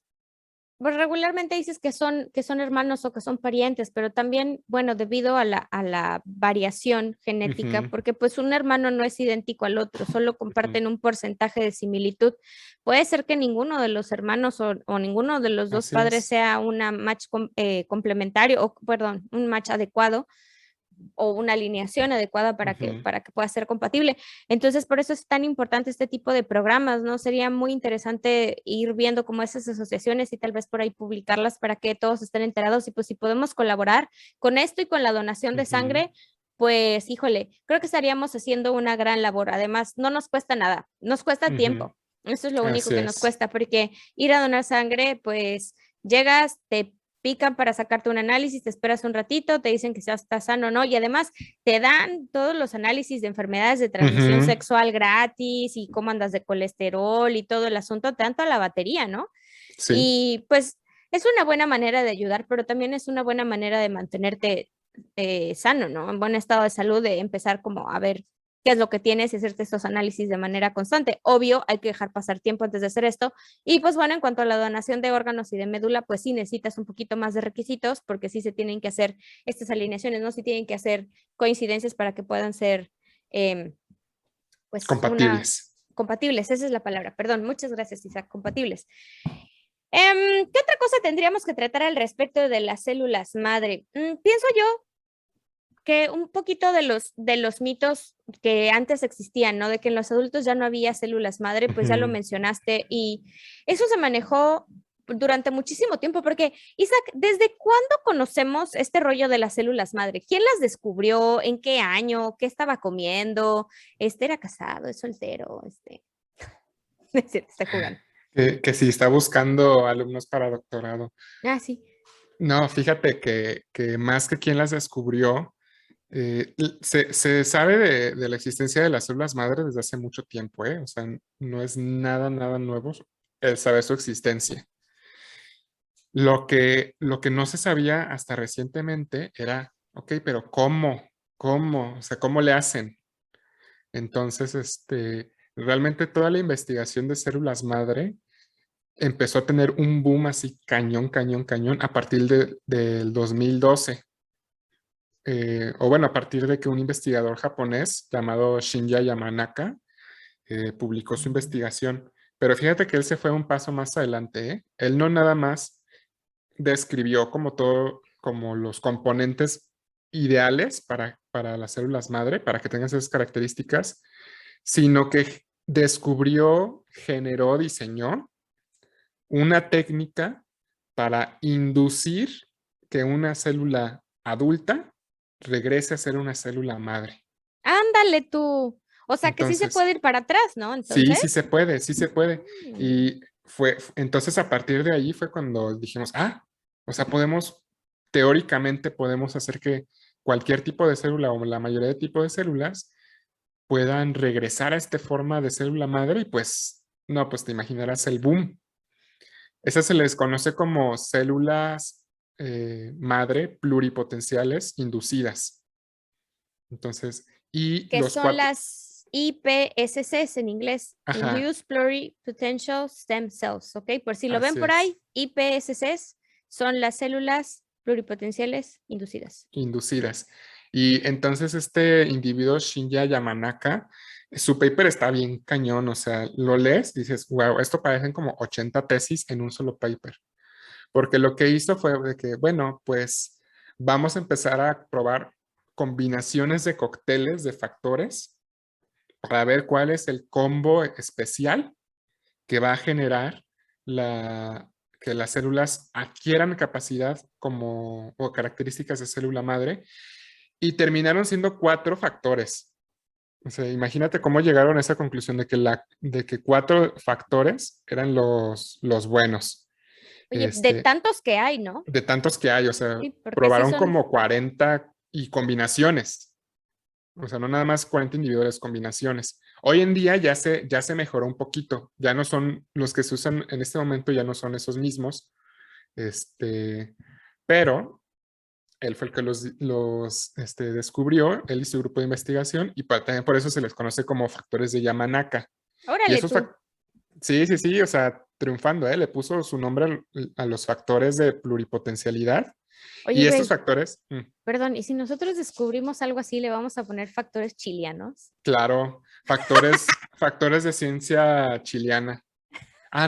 pues regularmente dices que son hermanos o que son parientes, pero también, bueno, debido a la variación genética, Ujú, porque pues un hermano no es idéntico al otro, solo ujú. comparten un porcentaje de similitud. Puede ser que ninguno de los hermanos o ninguno de los dos Así padres es. sea una match complementario, o perdón, un match adecuado o una alineación adecuada Ujú. para que pueda ser compatible. Entonces, por eso es tan importante este tipo de programas, ¿no? Sería muy interesante ir viendo como esas asociaciones y tal vez por ahí publicarlas para que todos estén enterados y pues si podemos colaborar con esto y con la donación de Ujú. sangre, pues híjole, creo que estaríamos haciendo una gran labor. Además, no nos cuesta nada, nos cuesta Ujú. tiempo. Eso es lo único Así que nos es. cuesta, porque ir a donar sangre, pues llegas, te pican para sacarte un análisis, te esperas un ratito, te dicen que ya estás sano, ¿no? Y además te dan todos los análisis de enfermedades de transmisión sexual gratis y cómo andas de colesterol y todo el asunto, te dan toda la batería, ¿no? Sí. Y pues es una buena manera de ayudar, pero también es una buena manera de mantenerte sano, ¿no? En buen estado de salud, de empezar como a ver qué es lo que tienes y hacerte estos análisis de manera constante. Obvio, hay que dejar pasar tiempo antes de hacer esto. Y pues bueno, en cuanto a la donación de órganos y de médula, pues sí necesitas un poquito más de requisitos porque sí se tienen que hacer estas alineaciones, ¿no? Sí tienen que hacer coincidencias para que puedan ser, pues, compatibles. Compatibles, esa es la palabra. Perdón, muchas gracias, Isaac, compatibles. ¿Qué otra cosa tendríamos que tratar al respecto de las células madre? Pienso yo que un poquito de los mitos que antes existían, ¿no? De que en los adultos ya no había células madre, pues ya lo mencionaste y eso se manejó durante muchísimo tiempo, porque Isaac, ¿desde cuándo conocemos este rollo de las células madre? ¿Quién las descubrió? ¿En qué año? ¿Qué estaba comiendo? ¿Era casado? ¿Es soltero? Es cierto, está jugando. Que sí, está buscando alumnos para doctorado. Ah, sí. No, fíjate que más que quién las descubrió, se sabe de la existencia de las células madre desde hace mucho tiempo, ¿eh? O sea, no es nada nuevo el saber su existencia. Lo que no se sabía hasta recientemente era, ok, pero ¿cómo? ¿Cómo? O sea, ¿cómo le hacen? Entonces, realmente toda la investigación de células madre empezó a tener un boom así cañón, cañón, cañón a partir del 2012. O bueno, a partir de que un investigador japonés llamado Shinya Yamanaka publicó su investigación. Pero fíjate que él se fue un paso más adelante, ¿eh? Él no nada más describió como los componentes ideales para las células madre, para que tengan esas características, sino que descubrió, generó, diseñó una técnica para inducir que una célula adulta regrese a ser una célula madre. Ándale tú. O sea que sí se Entonces, puede ir para atrás, ¿no? sí, Entonces. sí se puede, sí se puede. Mm. Y entonces a partir de ahí fue cuando dijimos, o sea, teóricamente podemos hacer que cualquier tipo de célula o la mayoría de tipos de células puedan regresar a esta forma de célula madre y pues, no, pues te imaginarás el boom. Esas se les conoce como células madre pluripotenciales inducidas. Entonces, y Que los son cuatro, las IPSCs en inglés, ajá, Induced Pluripotential Stem Cells, ¿ok? Por si lo ven así por es, ahí, IPSCs son las células pluripotenciales inducidas. inducidas. Y entonces este individuo, Shinya Yamanaka, su paper está bien cañón, o sea, lo lees, dices, wow, esto parecen como 80 tesis en un solo paper. Porque lo que hizo fue de que, bueno, pues vamos a empezar a probar combinaciones de cócteles de factores para ver cuál es el combo especial que va a generar que las células adquieran capacidad o características de célula madre y terminaron siendo 4 factores. O sea, imagínate cómo llegaron a esa conclusión de que 4 factores eran los buenos. Oye, de tantos que hay, ¿no? De tantos que hay, o sea, Sí, porque sí probaron son. como 40 y combinaciones. O sea, no nada más 40 individuales, combinaciones. Hoy en día ya se mejoró un poquito. Ya no son los que se usan en este momento, ya no son esos mismos. Pero él fue el que los descubrió, él y su grupo de investigación, y también por eso se les conoce como factores de Yamanaka. Y Órale esos tú. sí, sí, sí, o sea, triunfando, ¿eh? Le puso su nombre a los factores de pluripotencialidad. Oye, Y estos güey, factores, perdón, ¿y si nosotros descubrimos algo así, le vamos a poner factores chilianos? claro, factores de ciencia chiliana.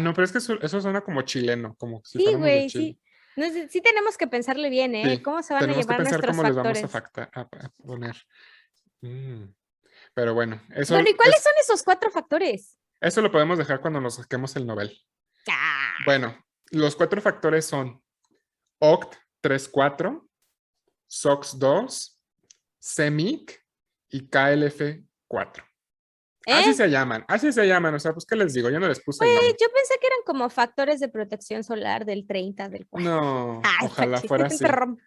No, pero es que eso suena como chileno, como si Sí, fuéramos de güey, Chile. sí. No, sí tenemos que pensarle bien, ¿eh? Sí, ¿Cómo se van a tenemos que llamar pensar nuestros cómo les vamos a, factores? a poner. Mm, Pero bueno, Bueno, ¿y cuáles son esos 4 factores? eso lo podemos dejar cuando nos saquemos el Nobel. Ah, Bueno, los 4 factores son OCT34, SOX2, CEMIC y KLF4. Así se llaman, o sea, pues, ¿qué les digo? Yo no les puse Pues el nombre. yo pensé que eran como factores de protección solar del 30, del 40. No, Ay, ojalá fuera así. perdón.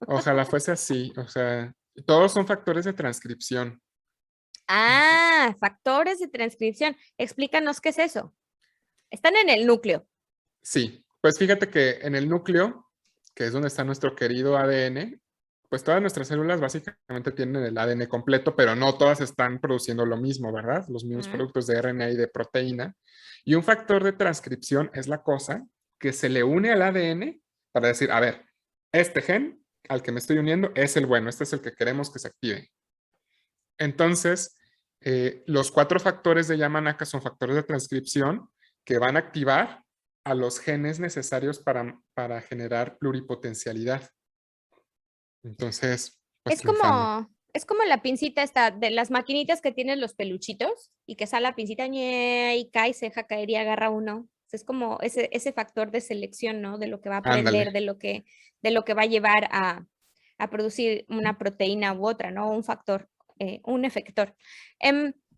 Ojalá fuese así, o sea, todos son factores de transcripción. Ah, factores de transcripción. Explícanos qué es eso. Están en el núcleo. Sí, pues fíjate que en el núcleo, que es donde está nuestro querido ADN, pues todas nuestras células básicamente tienen el ADN completo, pero no todas están produciendo lo mismo, ¿verdad? Los mismos productos de RNA y de proteína. Y un factor de transcripción es la cosa que se le une al ADN para decir, a ver, este gen al que me estoy uniendo es el bueno, este es el que queremos que se active. Entonces, los 4 factores de Yamanaka son factores de transcripción que van a activar a los genes necesarios para generar pluripotencialidad. Entonces, pues triunfando. Es como la pincita esta de las maquinitas que tienen los peluchitos y que sale la pincita ñe, y cae, se deja caer y agarra uno. Es como ese factor de selección, ¿no? De lo que va a aprender, Ándale. de lo que va a llevar a producir una proteína u otra, ¿no? Un factor, un efector.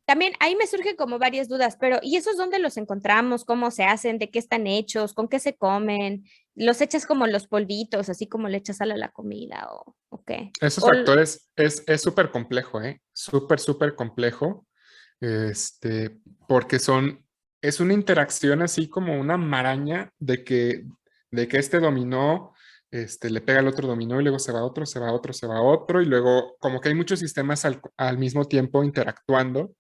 También ahí me surgen como varias dudas, pero ¿y esos dónde los encontramos? ¿Cómo se hacen? ¿De qué están hechos? ¿Con qué se comen? ¿Los echas como los polvitos, así como le echas sal a la comida o qué? Esos O, factores es súper complejo, ¿eh? Súper complejo. Porque es una interacción así como una maraña de que este dominó, le pega al otro dominó y luego se va a otro, se va a otro, se va a otro y luego como que hay muchos sistemas al mismo tiempo interactuando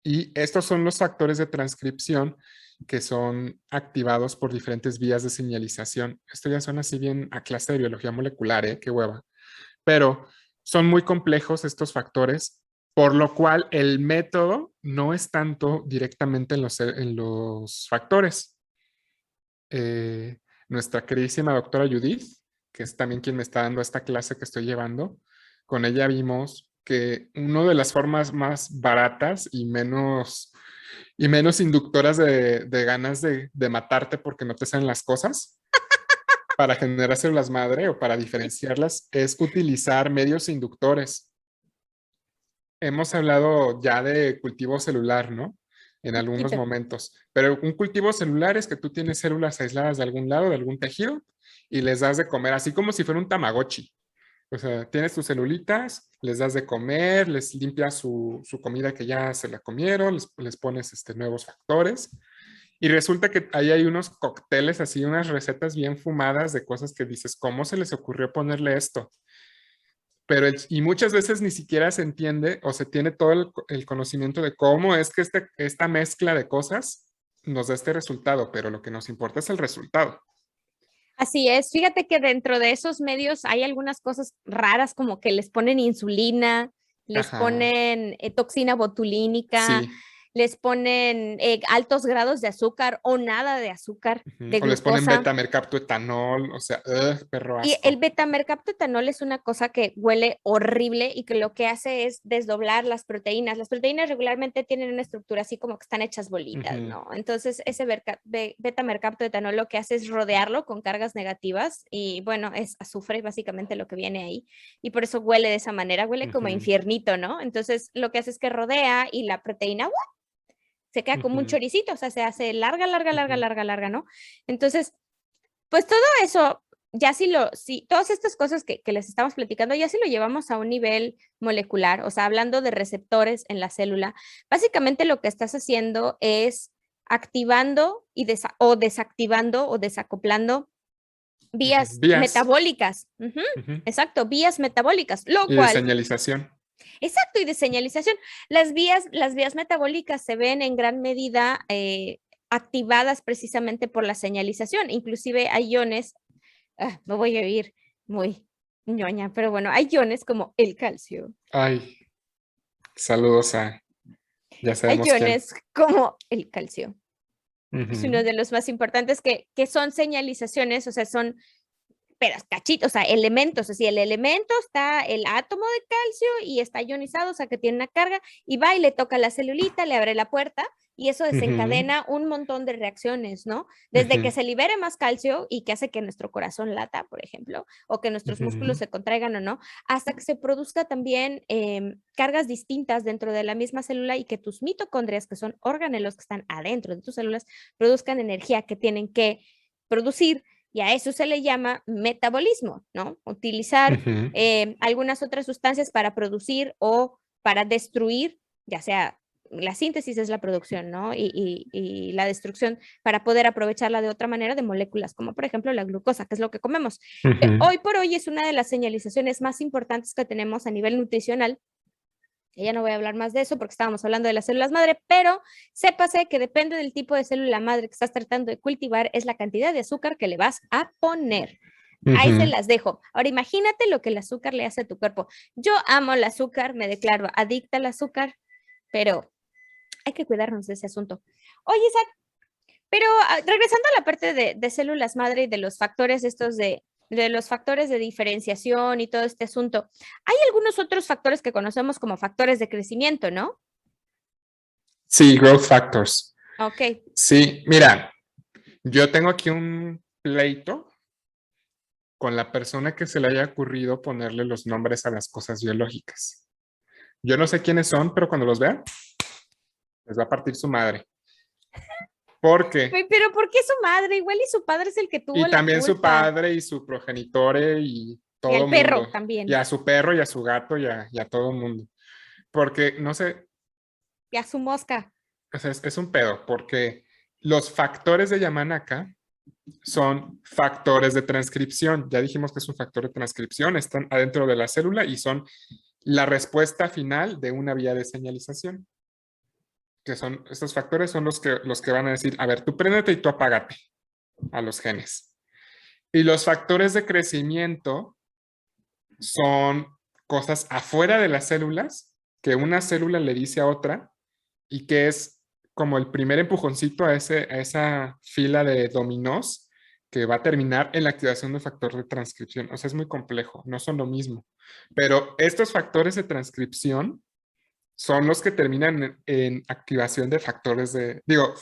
y estos son los factores de transcripción que son activados por diferentes vías de señalización. Esto ya suena así bien a clase de biología molecular, ¿eh? Qué hueva. Pero son muy complejos estos factores, por lo cual el método no es tanto directamente en los factores. Nuestra queridísima doctora Judith, que es también quien me está dando esta clase que estoy llevando, con ella vimos que una de las formas más baratas y menos inductoras de ganas de matarte porque no te salen las cosas para generar células madre o para diferenciarlas es utilizar medios inductores. Hemos hablado ya de cultivo celular, ¿no? En algunos poquito. momentos, pero un cultivo celular es que tú tienes células aisladas de algún lado, de algún tejido, y les das de comer, así como si fuera un tamagotchi. O sea, tienes tus celulitas, les das de comer, les limpias su comida que ya se la comieron, les pones nuevos factores. Y resulta que ahí hay unos cócteles, así unas recetas bien fumadas de cosas que dices, ¿cómo se les ocurrió ponerle esto? Pero y muchas veces ni siquiera se entiende o se tiene todo el conocimiento de cómo es que esta mezcla de cosas nos da este resultado, pero lo que nos importa es el resultado. Así es. Fíjate que dentro de esos medios hay algunas cosas raras como que les ponen insulina, les Ajá, ponen toxina botulínica, sí. les ponen altos grados de azúcar o nada de azúcar, de O les ponen glucosa. beta-mercaptoetanol, o sea, perro Y el asco. betamercaptoetanol es una cosa que huele horrible y que lo que hace es desdoblar las proteínas. Las proteínas regularmente tienen una estructura así como que están hechas bolitas, Ujú, ¿no? Entonces, ese betamercaptoetanol lo que hace es rodearlo con cargas negativas y, bueno, es azufre básicamente lo que viene ahí. Y por eso huele de esa manera, huele como a ujú, infiernito, ¿no? Entonces, lo que hace es que rodea y la proteína ¡guau! Se queda como un ujú, choricito, o sea, se hace larga, larga, larga, ujú. larga, larga, ¿no? Entonces, pues todo eso, ya si todas estas cosas que les estamos platicando, ya si lo llevamos a un nivel molecular, o sea, hablando de receptores en la célula, básicamente lo que estás haciendo es activando o desactivando o desacoplando vías Vías. metabólicas. Ujú, Ujú. exacto, vías metabólicas, lo Y de cual, señalización. exacto, y de señalización. Las vías metabólicas se ven en gran medida activadas precisamente por la señalización. Inclusive hay iones me voy a ir muy ñoña, pero bueno, hay iones como el calcio, Ay, saludos a, ya hay sabemos quién. iones como el calcio. Es uno Ujú, de los más importantes que son señalizaciones, o sea, son pero cachito, o sea, elementos, así el elemento está el átomo de calcio y está ionizado, o sea, que tiene una carga, y va y le toca la celulita, le abre la puerta, y eso Ujú, desencadena un montón de reacciones, ¿no? Desde que ujú, se libere más calcio y que hace que nuestro corazón lata, por ejemplo, o que nuestros músculos ujú, se contraigan o no, hasta que se produzca también cargas distintas dentro de la misma célula y que tus mitocondrias, que son organelos que están adentro de tus células, produzcan energía que tienen que producir, y a eso se le llama metabolismo, ¿no? Utilizar ujú. algunas otras sustancias para producir o para destruir, ya sea la síntesis es la producción, ¿no? Y la destrucción para poder aprovecharla de otra manera de moléculas, como por ejemplo la glucosa, que es lo que comemos. Ujú. Hoy por hoy es una de las señalizaciones más importantes que tenemos a nivel nutricional. Ya no voy a hablar más de eso porque estábamos hablando de las células madre, pero sépase que depende del tipo de célula madre que estás tratando de cultivar, es la cantidad de azúcar que le vas a poner. Ahí se Ujú. las dejo. Ahora imagínate lo que el azúcar le hace a tu cuerpo. Yo amo el azúcar, me declaro adicta al azúcar, pero hay que cuidarnos de ese asunto. Oye, Isaac, pero regresando a la parte de células madre y de los factores estos de los factores de diferenciación y todo este asunto, hay algunos otros factores que conocemos como factores de crecimiento, ¿no? Sí, growth factors. Ok, Sí, mira, yo tengo aquí un pleito con la persona que se le haya ocurrido ponerle los nombres a las cosas biológicas. Yo no sé quiénes son, pero cuando los vea, les va a partir su madre. Porque, pero ¿por qué su madre? Igual y su padre es el que tuvo y la también su culpa. padre y su progenitore y Y todo al perro mundo, y también, a su perro y a su gato y a todo mundo. Porque, no sé, y a su mosca. o sea, es un pedo, porque los factores de Yamanaka son factores de transcripción. Ya dijimos que es un factor de transcripción, están adentro de la célula y son la respuesta final de una vía de señalización. Que son, estos factores son los que van a decir, a ver, tú préndete y tú apágate a los genes. Y los factores de crecimiento son cosas afuera de las células que una célula le dice a otra y que es como el primer empujoncito a esa fila de dominós que va a terminar en la activación de factor de transcripción. O sea, es muy complejo, no son lo mismo. Pero estos factores de transcripción son los que terminan en activación de factores de, digo,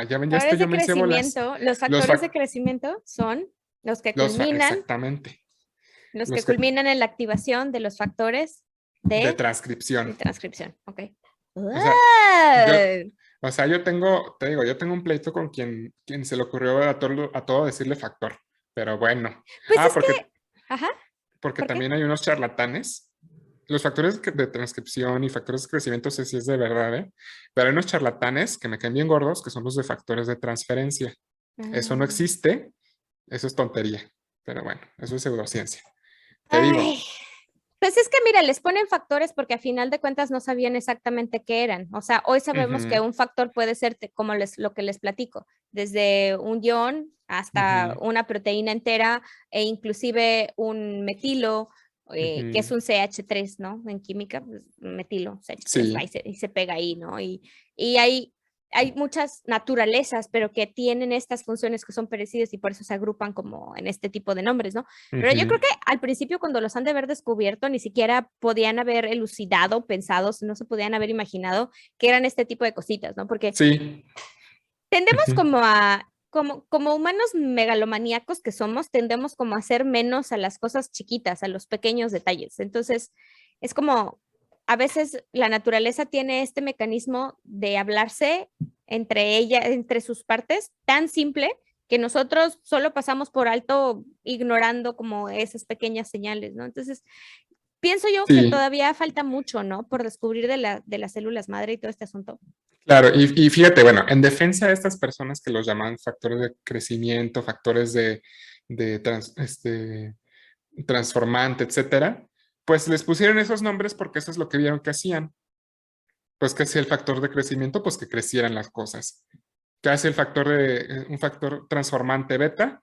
ya ven, ya Factores estoy yo de me hice bolas. crecimiento, los Los, factores de crecimiento son exactamente, los que los que culminan en la activación de los factores de de transcripción. transcripción. Ok. O sea, yo, ¡Wow! o sea, yo tengo, te digo, yo tengo un pleito con quien se le ocurrió a todo decirle factor, pero bueno. Pues Ah, es que, ajá, porque ¿por qué? también hay unos charlatanes. Los factores de transcripción y factores de crecimiento, sé si es de verdad, ¿eh? Pero hay unos charlatanes que me caen bien gordos, que son los de factores de transferencia. Eso no Ah. existe, eso es tontería. Pero bueno, eso es pseudociencia. Te Ay, digo, pues es que mira, les ponen factores porque a final de cuentas no sabían exactamente qué eran. O sea, hoy sabemos que ujú, un factor puede ser como lo que les platico, desde un ion hasta ujú, una proteína entera e inclusive un metilo, que es ujú, un CH3, ¿no? En química, pues, metilo, CH3, va sí, y se pega ahí, ¿no? Y hay muchas naturalezas, pero que tienen estas funciones que son parecidas y por eso se agrupan como en este tipo de nombres, ¿no? Pero yo creo ujú, que al principio cuando los han de haber descubierto, ni siquiera podían haber elucidado, pensado, no se podían haber imaginado que eran este tipo de cositas, ¿no? Porque sí, tendemos ujú, como como humanos megalomaníacos que somos, tendemos como a hacer menos a las cosas chiquitas, a los pequeños detalles. Entonces, es como, a veces la naturaleza tiene este mecanismo de hablarse entre ella, entre sus partes, tan simple que nosotros solo pasamos por alto ignorando como esas pequeñas señales, ¿no? Entonces, pienso yo que sí. todavía falta mucho, ¿no? Por descubrir de las células madre y todo este asunto. Claro, y fíjate, bueno, en defensa de estas personas que los llaman factores de crecimiento, factores de transformante, etcétera, pues les pusieron esos nombres porque eso es lo que vieron que hacían. Pues que hacía el factor de crecimiento, pues que crecieran las cosas. ¿Qué hace un factor transformante beta?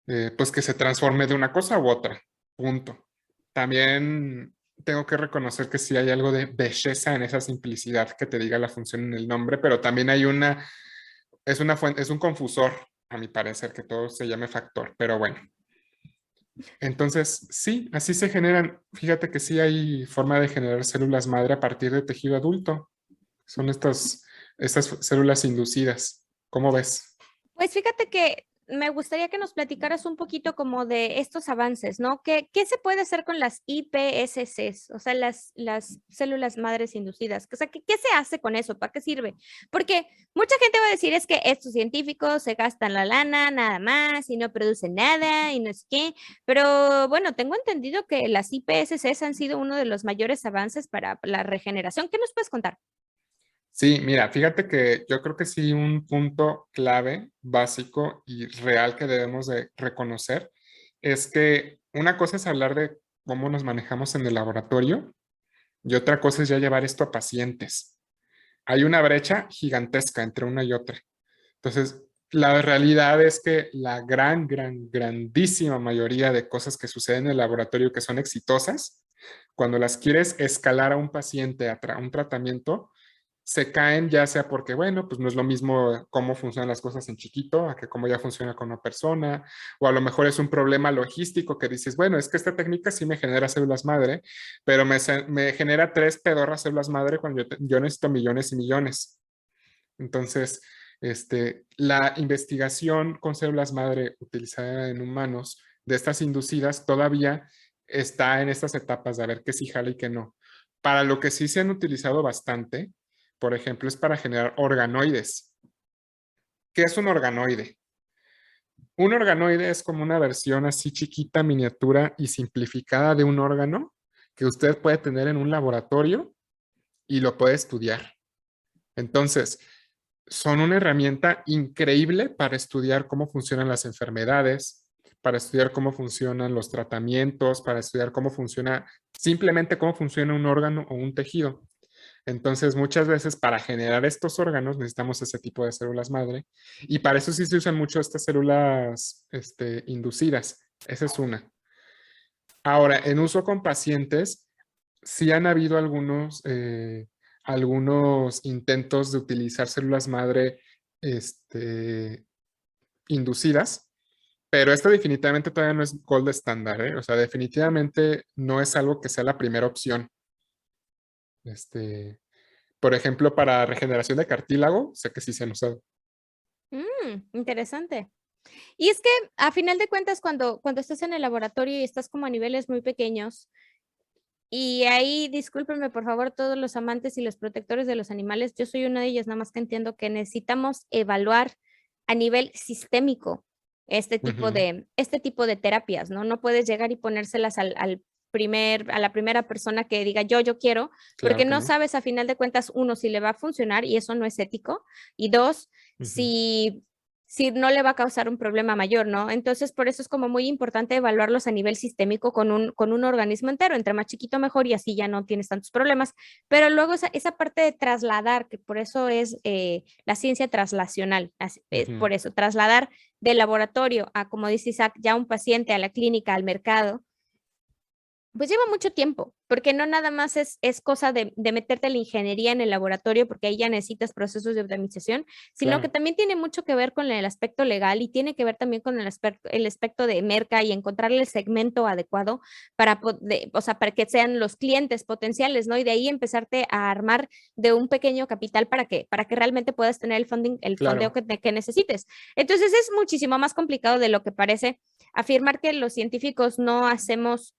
Pues que se transforme de una cosa u otra. Punto. También tengo que reconocer que sí hay algo de belleza en esa simplicidad que te diga la función en el nombre, pero también hay es una fuente, es un confusor, a mi parecer, que todo se llame factor. Pero bueno, Entonces, sí, así se generan. Fíjate que sí hay forma de generar células madre a partir de tejido adulto. Son estas células inducidas. ¿Cómo ves? Pues fíjate que me gustaría que nos platicaras un poquito como de estos avances, ¿no? ¿Qué se puede hacer con las iPSCs, o sea, las células madres inducidas? O sea, ¿qué se hace con eso? ¿Para qué sirve? Porque mucha gente va a decir es que estos científicos se gastan la lana nada más y no producen nada y no sé qué, pero bueno, tengo entendido que las iPSCs han sido uno de los mayores avances para la regeneración. ¿Qué nos puedes contar? Sí, mira, fíjate que yo creo que sí un punto clave, básico y real que debemos de reconocer es que una cosa es hablar de cómo nos manejamos en el laboratorio y otra cosa es ya llevar esto a pacientes. Hay una brecha gigantesca entre una y otra. Entonces, la realidad es que la grandísima mayoría de cosas que suceden en el laboratorio que son exitosas, cuando las quieres escalar a un paciente, a un tratamiento, se caen ya sea porque, bueno, pues no es lo mismo cómo funcionan las cosas en chiquito a que cómo ya funciona con una persona, o a lo mejor es un problema logístico que dices, bueno, es que esta técnica sí me genera células madre, pero me genera 3 pedorras células madre cuando yo necesito millones y millones. Entonces, la investigación con células madre utilizada en humanos de estas inducidas todavía está en estas etapas de a ver qué sí jala y qué no. Para lo que sí se han utilizado bastante, por ejemplo, es para generar organoides. ¿Qué es un organoide? Un organoide es como una versión así chiquita, miniatura y simplificada de un órgano que usted puede tener en un laboratorio y lo puede estudiar. Entonces, son una herramienta increíble para estudiar cómo funcionan las enfermedades, para estudiar cómo funcionan los tratamientos, para estudiar cómo funciona, simplemente cómo funciona un órgano o un tejido. Entonces, muchas veces para generar estos órganos necesitamos ese tipo de células madre y para eso sí se usan mucho estas células inducidas. Esa es una. Ahora, en uso con pacientes, sí han habido algunos intentos de utilizar células madre inducidas, pero esto definitivamente todavía no es gold estándar, ¿eh? O sea, definitivamente no es algo que sea la primera opción. Este, por ejemplo, para regeneración de cartílago, sé que sí se han usado. Interesante. Y es que a final de cuentas, cuando estás en el laboratorio y estás como a niveles muy pequeños, y ahí discúlpenme por favor todos los amantes y los protectores de los animales, yo soy una de ellas, nada más que entiendo que necesitamos evaluar a nivel sistémico Ujú, este tipo de terapias, ¿no? No puedes llegar y ponérselas a la primera persona que diga yo quiero, porque claro que no no. sabes a final de cuentas, uno, si le va a funcionar y eso no es ético, y dos, Ujú, si no le va a causar un problema mayor, ¿no? Entonces, por eso es como muy importante evaluarlos a nivel sistémico con un organismo entero, entre más chiquito mejor y así ya no tienes tantos problemas. Pero luego esa parte de trasladar, que por eso es la ciencia traslacional, ujú. por eso, trasladar del laboratorio a, como dice Isaac, ya un paciente a la clínica, al mercado, pues lleva mucho tiempo, porque no nada más es cosa de meterte la ingeniería en el laboratorio, porque ahí ya necesitas procesos de optimización, sino que Claro, también tiene mucho que ver con el aspecto legal y tiene que ver también con el aspecto de merca y encontrarle el segmento adecuado o sea, para que sean los clientes potenciales, ¿no? Y de ahí empezarte a armar de un pequeño capital para que realmente puedas tener el fondeo claro. que necesites. Entonces es muchísimo más complicado de lo que parece afirmar que los científicos no hacemos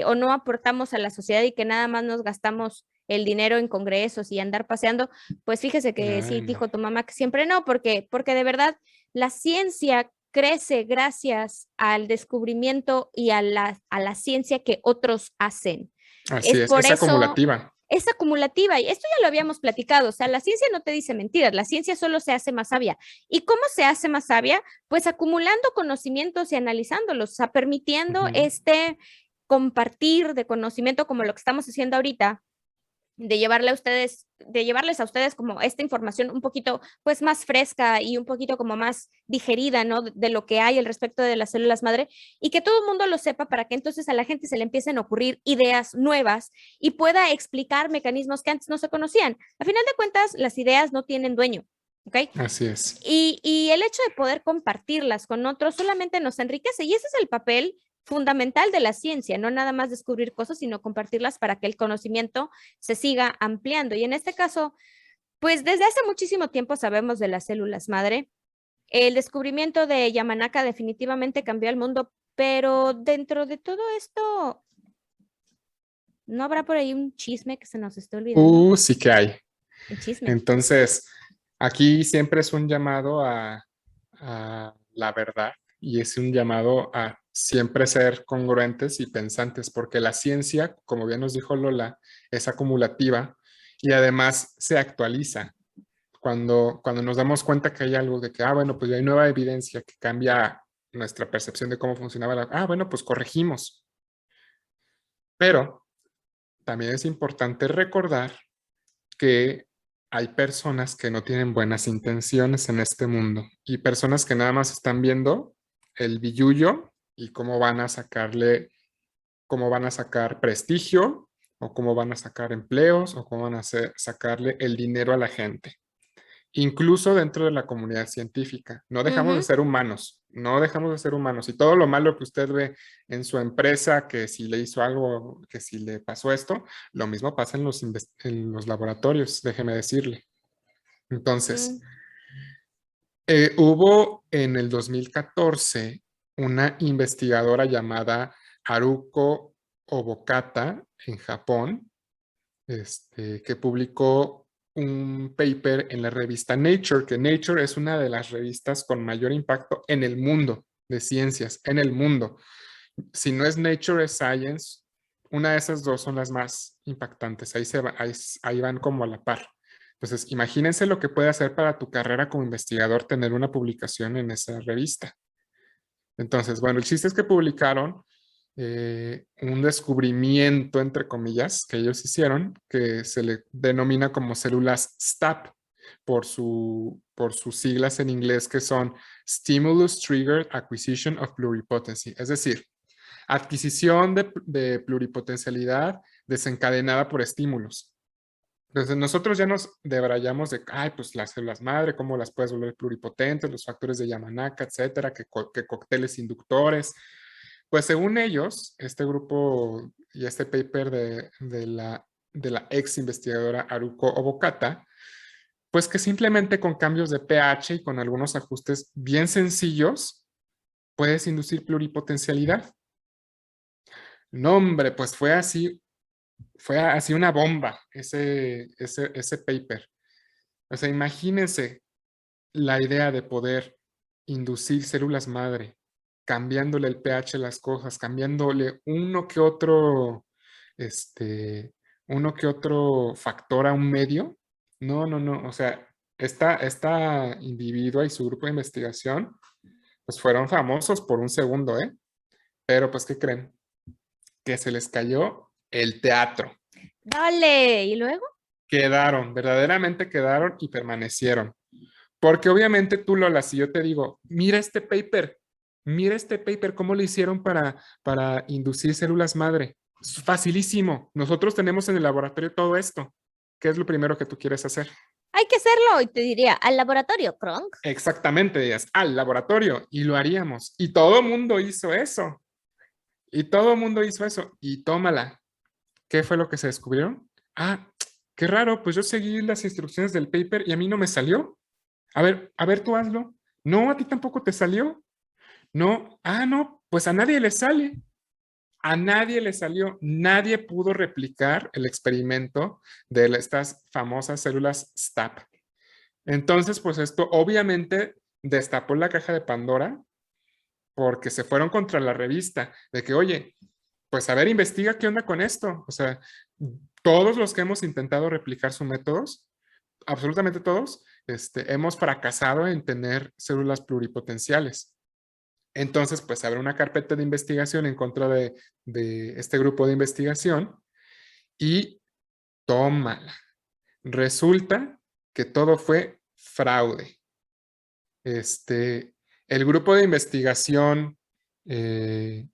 o no aportamos a la sociedad y que nada más nos gastamos el dinero en congresos y andar paseando, pues fíjese que Ay, sí, no. dijo tu mamá que siempre no, porque de verdad la ciencia crece gracias al descubrimiento y a la ciencia que otros hacen. Así Es por es eso, acumulativa. es acumulativa y esto ya lo habíamos platicado, o sea, la ciencia no te dice mentiras, la ciencia solo se hace más sabia. ¿Y cómo se hace más sabia? Pues acumulando conocimientos y analizándolos, o sea, permitiendo Ujú, compartir de conocimiento como lo que estamos haciendo ahorita, de llevarles a ustedes como esta información un poquito pues más fresca y un poquito como más digerida, ¿no? De lo que hay al respecto de las células madre y que todo el mundo lo sepa para que entonces a la gente se le empiecen a ocurrir ideas nuevas y pueda explicar mecanismos que antes no se conocían. A final de cuentas, las ideas no tienen dueño, ¿ok? así es. Y el hecho de poder compartirlas con otros solamente nos enriquece y ese es el papel fundamental de la ciencia, no nada más descubrir cosas, sino compartirlas para que el conocimiento se siga ampliando. Y en este caso, pues desde hace muchísimo tiempo sabemos de las células madre. El descubrimiento de Yamanaka definitivamente cambió el mundo, pero dentro de todo esto, ¿no habrá por ahí un chisme que se nos esté olvidando? Sí que hay. El chisme. Entonces, aquí siempre es un llamado a la verdad y es un llamado a siempre ser congruentes y pensantes, porque la ciencia, como bien nos dijo Lola, es acumulativa y además se actualiza. Cuando nos damos cuenta que hay algo de que, bueno, pues ya hay nueva evidencia que cambia nuestra percepción de cómo funcionaba bueno, pues corregimos. Pero también es importante recordar que hay personas que no tienen buenas intenciones en este mundo y personas que nada más están viendo el billullo y cómo van a sacar prestigio o cómo van a sacar empleos o cómo van a sacarle el dinero a la gente. Incluso dentro de la comunidad científica. No dejamos de ser humanos, no dejamos de ser humanos. Y todo lo malo que usted ve en su empresa, que si le hizo algo, que si le pasó esto, lo mismo pasa en los laboratorios, déjeme decirle. Entonces, hubo en el 2014 una investigadora llamada Haruko Obokata en Japón, que publicó un paper en la revista Nature, que Nature es una de las revistas con mayor impacto en el mundo de ciencias, en el mundo. Si no es Nature, es Science. Una de esas dos son las más impactantes. Ahí van como a la par. Entonces, imagínense lo que puede hacer para tu carrera como investigador tener una publicación en esa revista. Entonces, bueno, el chiste es que publicaron un descubrimiento, entre comillas, que ellos hicieron, que se le denomina como células STAP, por sus siglas en inglés, que son Stimulus Triggered Acquisition of Pluripotency, es decir, adquisición de pluripotencialidad desencadenada por estímulos. Entonces nosotros ya nos debrayamos de, pues las células madre, cómo las puedes volver pluripotentes, los factores de Yamanaka, etcétera, que cócteles inductores. Pues según ellos, este grupo y este paper de la ex investigadora Haruko Obokata, pues que simplemente con cambios de pH y con algunos ajustes bien sencillos, puedes inducir pluripotencialidad. No, hombre, pues fue así una bomba ese paper. O sea, imagínense la idea de poder inducir células madre, cambiándole el pH a las cosas, cambiándole uno que otro factor a un medio. No, no, no. O sea, esta individua y su grupo de investigación, pues fueron famosos por un segundo, ¿eh? Pero pues, ¿qué creen? Que se les cayó el teatro. Dale, ¿y luego? Verdaderamente quedaron y permanecieron. Porque obviamente tú, Lola, si yo te digo, mira este paper, ¿cómo lo hicieron para inducir células madre? Es facilísimo. Nosotros tenemos en el laboratorio todo esto. ¿Qué es lo primero que tú quieres hacer? Hay que hacerlo, y te diría, al laboratorio, Kronk. Exactamente, dirías, al laboratorio, y lo haríamos. Y todo mundo hizo eso. Y tómala. ¿Qué fue lo que se descubrieron? Qué raro, pues yo seguí las instrucciones del paper y a mí no me salió. A ver, tú hazlo. No, a ti tampoco te salió. No, no, pues a nadie le sale. A nadie le salió. Nadie pudo replicar el experimento de estas famosas células STAP. Entonces, pues esto obviamente destapó la caja de Pandora porque se fueron contra la revista de que, oye, pues a ver, investiga qué onda con esto. O sea, todos los que hemos intentado replicar sus métodos, absolutamente todos, hemos fracasado en tener células pluripotenciales. Entonces, pues abre una carpeta de investigación en contra de este grupo de investigación y tómala. Resulta que todo fue fraude. El grupo de investigación de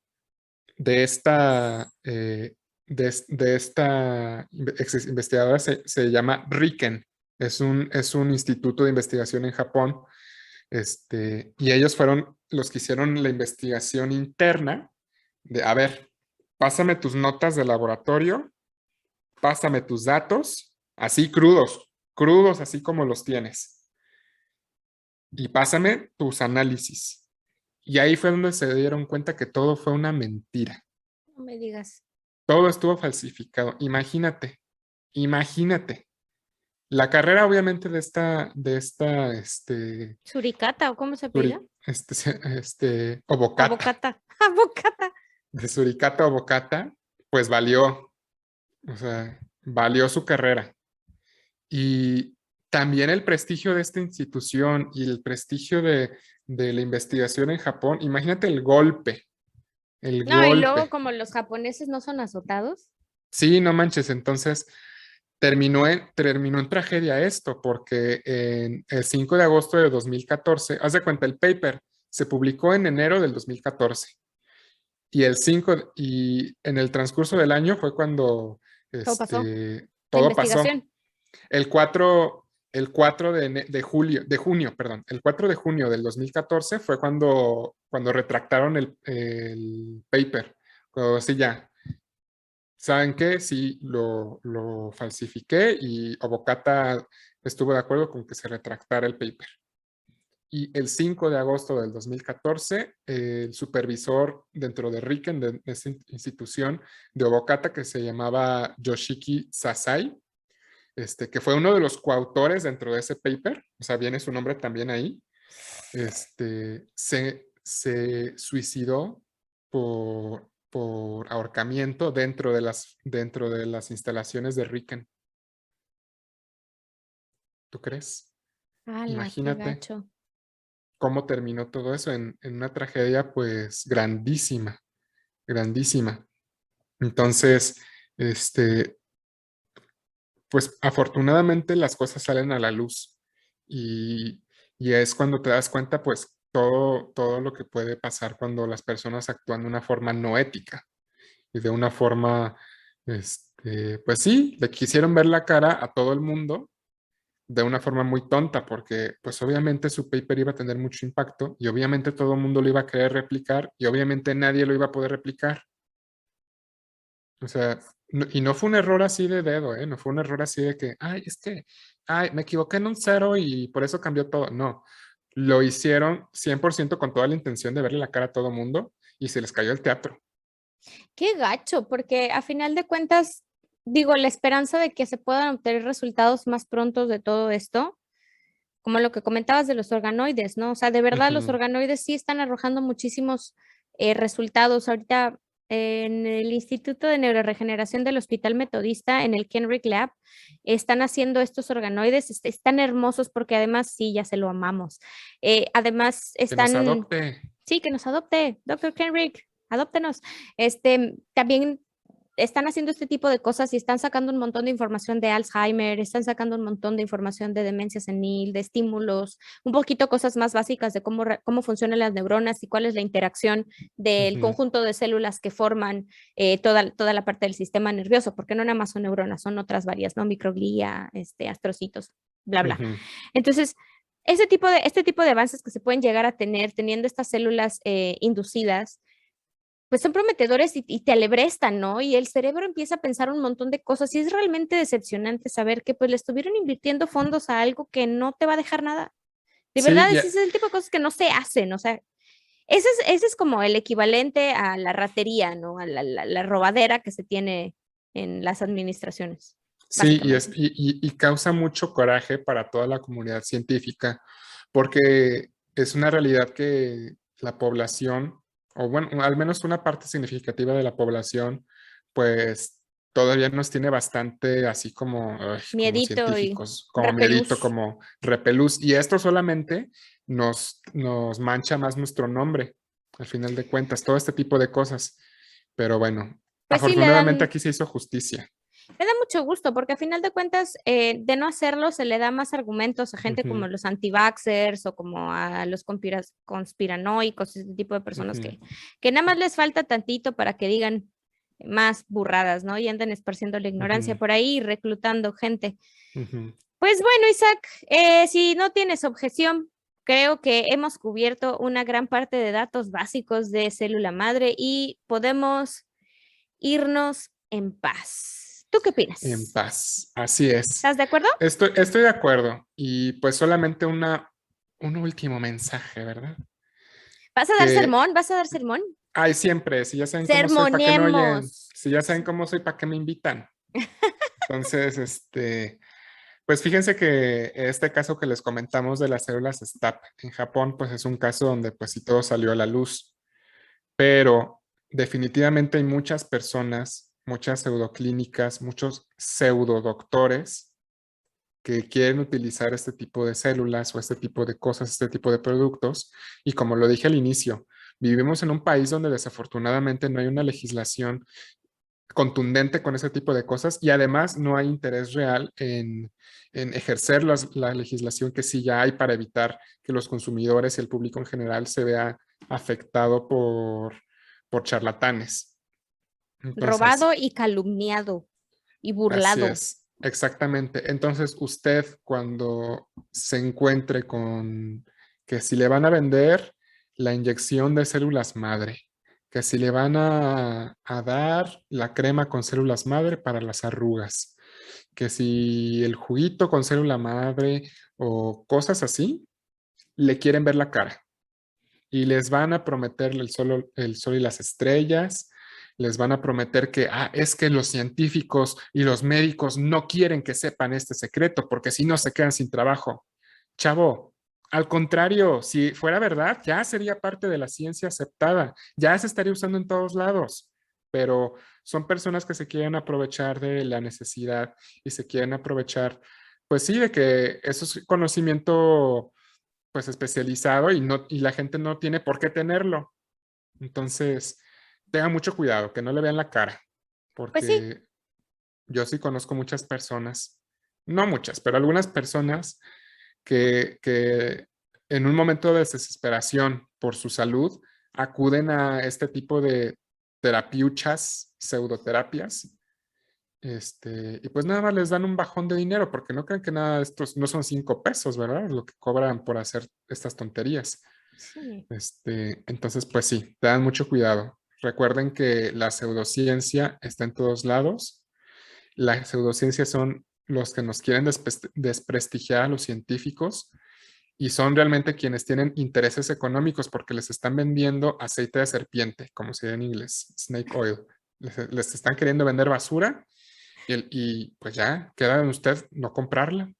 esta ex investigadora se llama RIKEN. Es un instituto de investigación en Japón. Y ellos fueron los que hicieron la investigación interna a ver, pásame tus notas de laboratorio, pásame tus datos, así crudos, crudos así como los tienes, y pásame tus análisis. Y ahí fue donde se dieron cuenta que todo fue una mentira. No me digas. Todo estuvo falsificado. Imagínate, imagínate. La carrera, obviamente, ¿Suricata o cómo se apellida? Obokata, Abocata. Abocata. de Suricata Obokata, pues valió, o sea, valió su carrera. Y también el prestigio de esta institución y el prestigio de la investigación en Japón, imagínate el No, y luego golpe. como los japoneses no son azotados. Sí, no manches, entonces terminó en tragedia esto, porque en el 5 de agosto de 2014, haz de cuenta, el paper se publicó en enero del 2014 y en el transcurso del año fue cuando Todo pasó. La todo pasó. investigación. El 4, el 4 de junio, perdón, el 4 de junio del 2014 fue cuando retractaron el paper. Cuando sí, ya, ¿saben qué? Sí, lo falsifiqué y Obokata estuvo de acuerdo con que se retractara el paper. Y el 5 de agosto del 2014, el supervisor dentro de RIKEN, de esta institución de Obokata, que se llamaba Yoshiki Sasai, que fue uno de los coautores dentro de ese paper, o sea, viene su nombre también ahí, se suicidó por ahorcamiento dentro de las instalaciones de RIKEN. ¿Tú crees? ¡Hala, qué Imagínate gacho! cómo terminó todo eso en una tragedia pues grandísima, grandísima. Entonces, este, pues afortunadamente las cosas salen a la luz y, y es cuando te das cuenta pues todo lo que puede pasar cuando las personas actúan de una forma no ética y de una forma, pues sí, le quisieron ver la cara a todo el mundo de una forma muy tonta, porque pues obviamente su paper iba a tener mucho impacto y obviamente todo el mundo lo iba a querer replicar y obviamente nadie lo iba a poder replicar. O sea, y no fue un error así de dedo, ¿eh? No fue un error así de que, ay, me equivoqué en un cero y por eso cambió todo. No, lo hicieron 100% con toda la intención de verle la cara a todo el mundo y se les cayó el teatro. Qué gacho, porque a final de cuentas, digo, la esperanza de que se puedan obtener resultados más prontos de todo esto, como lo que comentabas de los organoides, ¿no? O sea, de verdad los Ujú, organoides sí están arrojando muchísimos resultados. Ahorita en el Instituto de Neuroregeneración del Hospital Metodista, en el Kenrick Lab, están haciendo estos organoides, están hermosos porque además sí, ya se lo amamos. Además que nos están, adopte. sí, que nos adopte, Doctor Kenrick, adóptenos. También están haciendo este tipo de cosas y están sacando un montón de información de Alzheimer, están sacando un montón de información de demencia senil, de estímulos, un poquito cosas más básicas de cómo funcionan las neuronas y cuál es la interacción del Ujú, conjunto de células que forman toda la parte del sistema nervioso, porque no nada más son neuronas, son otras varias, ¿no? Microglía, astrocitos, bla, bla. ujú. Entonces, este tipo de avances que se pueden llegar a tener teniendo estas células inducidas, pues son prometedores y te alebrestan, ¿no? Y el cerebro empieza a pensar un montón de cosas y es realmente decepcionante saber que pues le estuvieron invirtiendo fondos a algo que no te va a dejar nada. De Sí, verdad, ese es el tipo de cosas que no se hacen, o sea, ese es como el equivalente a la ratería, ¿no? A la robadera que se tiene en las administraciones, sí, básicamente. y causa mucho coraje para toda la comunidad científica, porque es una realidad que la población, o bueno, al menos una parte significativa de la población, pues todavía nos tiene bastante así como, ay, como Miedito y científicos, como miedito, repelús. como repelús, y esto solamente nos mancha más nuestro nombre, al final de cuentas, todo este tipo de cosas. Pero bueno, Pues sí, afortunadamente aquí se hizo justicia. le da mucho gusto porque a final de cuentas, de no hacerlo, se le da más argumentos a gente como Ujú, los anti-vaxxers o como a los conspiranoicos, ese tipo de personas ujú, que nada más les falta tantito para que digan más burradas, ¿no? Y anden esparciendo la ignorancia ujú, por ahí y reclutando gente. ujú. Pues bueno, Isaac, si no tienes objeción, creo que hemos cubierto una gran parte de datos básicos de célula madre y podemos irnos en paz. ¿Tú qué En opinas? paz, así es. ¿Estás de acuerdo? Estoy de acuerdo. Y pues solamente un último mensaje, ¿verdad? ¿Vas a dar Que sermón? ¿Vas a dar sermón? hay siempre, si ya saben cómo soy, ¿para qué me oyen? Sermonemos. Si ya saben cómo soy, ¿para qué me invitan? Entonces, pues fíjense que este caso que les comentamos de las células STAP en Japón, pues es un caso donde pues sí todo salió a la luz, pero definitivamente hay muchas personas, muchas pseudoclínicas, muchos pseudodoctores que quieren utilizar este tipo de células o este tipo de cosas, este tipo de productos. Y como lo dije al inicio, vivimos en un país donde desafortunadamente no hay una legislación contundente con ese tipo de cosas y además no hay interés real en ejercer la legislación que sí ya hay para evitar que los consumidores y el público en general se vea afectado por charlatanes. Robado Entonces, y calumniado y así burlado. es, exactamente. Entonces, usted cuando se encuentre con que si le van a vender la inyección de células madre, que si le van a dar la crema con células madre para las arrugas, que si el juguito con célula madre o cosas así, le quieren ver la cara y les van a prometer el sol y las estrellas, les van a prometer que, es que los científicos y los médicos no quieren que sepan este secreto porque si no se quedan sin trabajo. Chavo, al contrario, si fuera verdad, ya sería parte de la ciencia aceptada, ya se estaría usando en todos lados, pero son personas que se quieren aprovechar de la necesidad y se quieren aprovechar, pues sí, de que eso es conocimiento pues especializado y la gente no tiene por qué tenerlo. Entonces, tenga mucho cuidado, que no le vean la cara, Pues sí, porque yo sí conozco muchas personas, no muchas, pero algunas personas que en un momento de desesperación por su salud acuden a este tipo de terapiuchas, pseudoterapias, y pues nada más les dan un bajón de dinero, porque no crean que nada de estos no son 5 pesos, ¿verdad? Lo que cobran por hacer estas tonterías. sí. Entonces, pues sí, tengan mucho cuidado. Recuerden que la pseudociencia está en todos lados. La pseudociencia son los que nos quieren desprestigiar a los científicos y son realmente quienes tienen intereses económicos porque les están vendiendo aceite de serpiente, como se dice en inglés, snake oil. Les están queriendo vender basura y pues ya queda en usted no comprarla.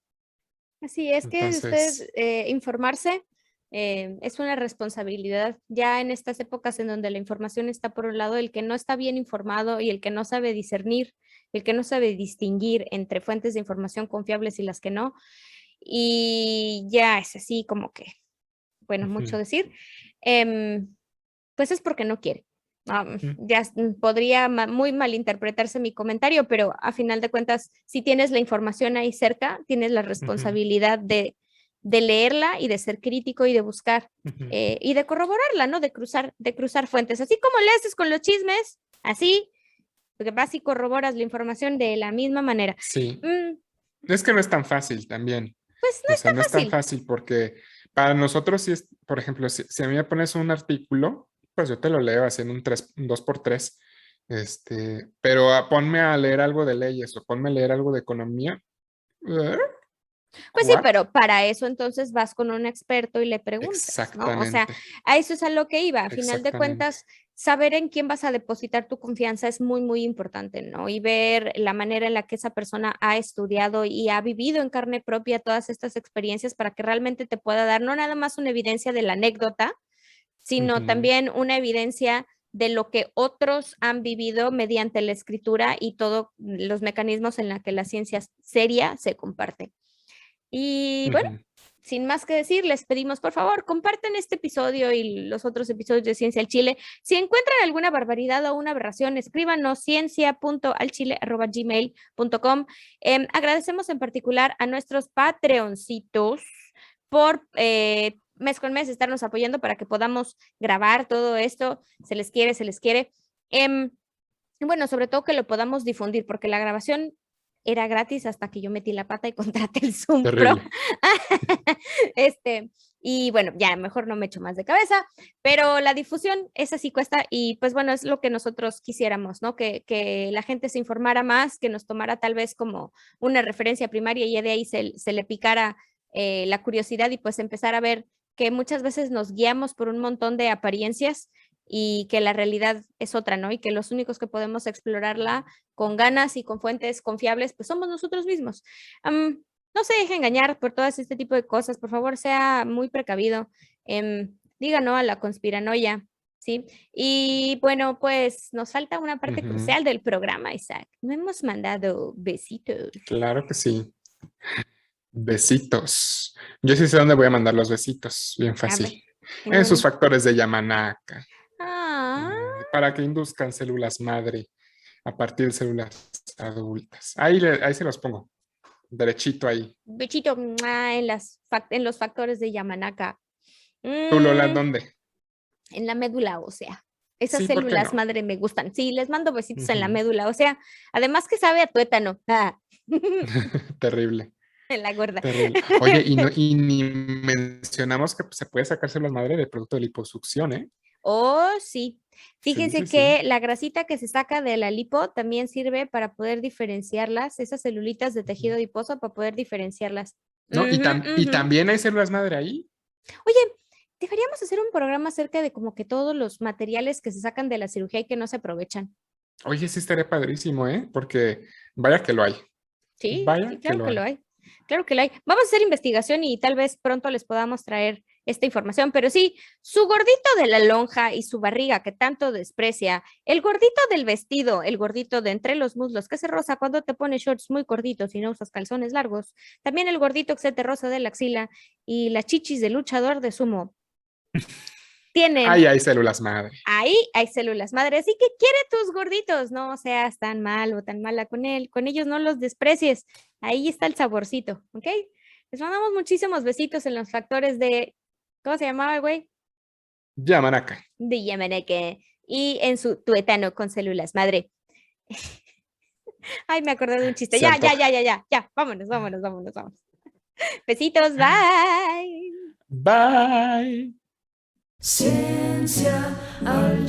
Así es que usted Entonces, informarse es una responsabilidad. Ya en estas épocas en donde la información está por un lado, el que no está bien informado y el que no sabe discernir, el que no sabe distinguir entre fuentes de información confiables y las que no, y ya es así como que, bueno, mucho ujú, decir, pues es porque no quiere. ujú, Podría muy malinterpretarse mi comentario, pero a final de cuentas, si tienes la información ahí cerca, tienes la ujú, responsabilidad de leerla y de ser crítico y de buscar ujú. y de corroborarla, ¿no? De cruzar fuentes. Así como le haces con los chismes, así, porque vas y corroboras la información de la misma manera. Sí, Mm, es que no es tan fácil también. pues no O sea, está no es tan fácil. fácil porque para nosotros, si es, por ejemplo, si a mí me pones un artículo, pues yo te lo leo haciendo un 2x3. Pero ponme a leer algo de leyes o ponme a leer algo de economía. ¿Eh? Pues sí, ¿What? pero para eso entonces vas con un experto y le preguntas, ¿no? O sea, Exactamente, a eso es a lo que iba. A final de exactamente. cuentas, saber en quién vas a depositar tu confianza es muy, muy importante, ¿no? Y ver la manera en la que esa persona ha estudiado y ha vivido en carne propia todas estas experiencias para que realmente te pueda dar no nada más una evidencia de la anécdota, sino Ujú, también una evidencia de lo que otros han vivido mediante la escritura y todos los mecanismos en los que la ciencia seria se comparte. Y bueno, ujú. sin más que decir, les pedimos por favor, compartan este episodio y los otros episodios de Ciencia al Chile. Si encuentran alguna barbaridad o una aberración, escríbanos ciencia.alchile@gmail.com. Agradecemos en particular a nuestros Patreoncitos por mes con mes estarnos apoyando para que podamos grabar todo esto. Se les quiere, se les quiere. Em, bueno, sobre todo que lo podamos difundir, porque la grabación era gratis hasta que yo metí la pata y contraté el Zoom Pro. Terrible. Este, Y bueno, ya mejor no me echo más de cabeza, pero la difusión, esa sí cuesta y pues bueno, es lo que nosotros quisiéramos, ¿no? Que la gente se informara más, que nos tomara tal vez como una referencia primaria y ya de ahí se le picara la curiosidad y pues empezar a ver que muchas veces nos guiamos por un montón de apariencias y que la realidad es otra, ¿no? Y que los únicos que podemos explorarla con ganas y con fuentes confiables, pues somos nosotros mismos. No se deje engañar por todo este tipo de cosas, por favor, sea muy precavido. Diga no a la conspiranoia, ¿sí? Y bueno, pues nos falta una parte crucial del programa, Isaac. No hemos mandado besitos. Claro que sí. Besitos. Yo sí sé dónde voy a mandar los besitos. Bien fácil. En sus factores de Yamanaka. Para que induzcan células madre a partir de células adultas. Ahí se los pongo. Derechito ahí. Bechito en los factores de Yamanaka. ¿Tú, Lola, dónde? En la médula ósea. Esas Sí, ¿por qué células no? madre me gustan. Sí, les mando besitos en la médula ósea. Además que sabe a tuétano. Terrible. En la gorda. Terrible. Oye, y ni mencionamos que se puede sacar células madre del producto de liposucción, ¿eh? Oh, sí. Fíjense Sí, que sí. la grasita que se saca de la lipo también sirve para poder diferenciarlas, esas celulitas de tejido adiposo, para poder diferenciarlas. ¿No? Y también hay células madre ahí. Oye, deberíamos hacer un programa acerca de como que todos los materiales que se sacan de la cirugía y que no se aprovechan. Oye, sí estaría padrísimo, ¿eh? Porque vaya que lo hay. Sí, sí, Vaya que claro lo que lo hay. hay. Claro que lo hay. Vamos a hacer investigación y tal vez pronto les podamos traer esta información, pero sí, su gordito de la lonja y su barriga que tanto desprecia, el gordito del vestido, el gordito de entre los muslos que se rosa cuando te pones shorts muy cortitos y no usas calzones largos, también el gordito que se te rosa de la axila y las chichis de luchador de sumo. Ahí Tienen hay células madre. Ahí hay células madre, así que quiere tus gorditos, no seas tan mal o tan mala con él, con ellos no los desprecies, ahí está el saborcito, ¿ok? Les mandamos muchísimos besitos en los factores de, ¿cómo se llamaba el güey? Yamanaka. De Yamanaka y en su tuétano con células madre. Ay, me acordé de un chiste, Se antoja. ya, vámonos. Besitos, bye. Bye. Ciencia al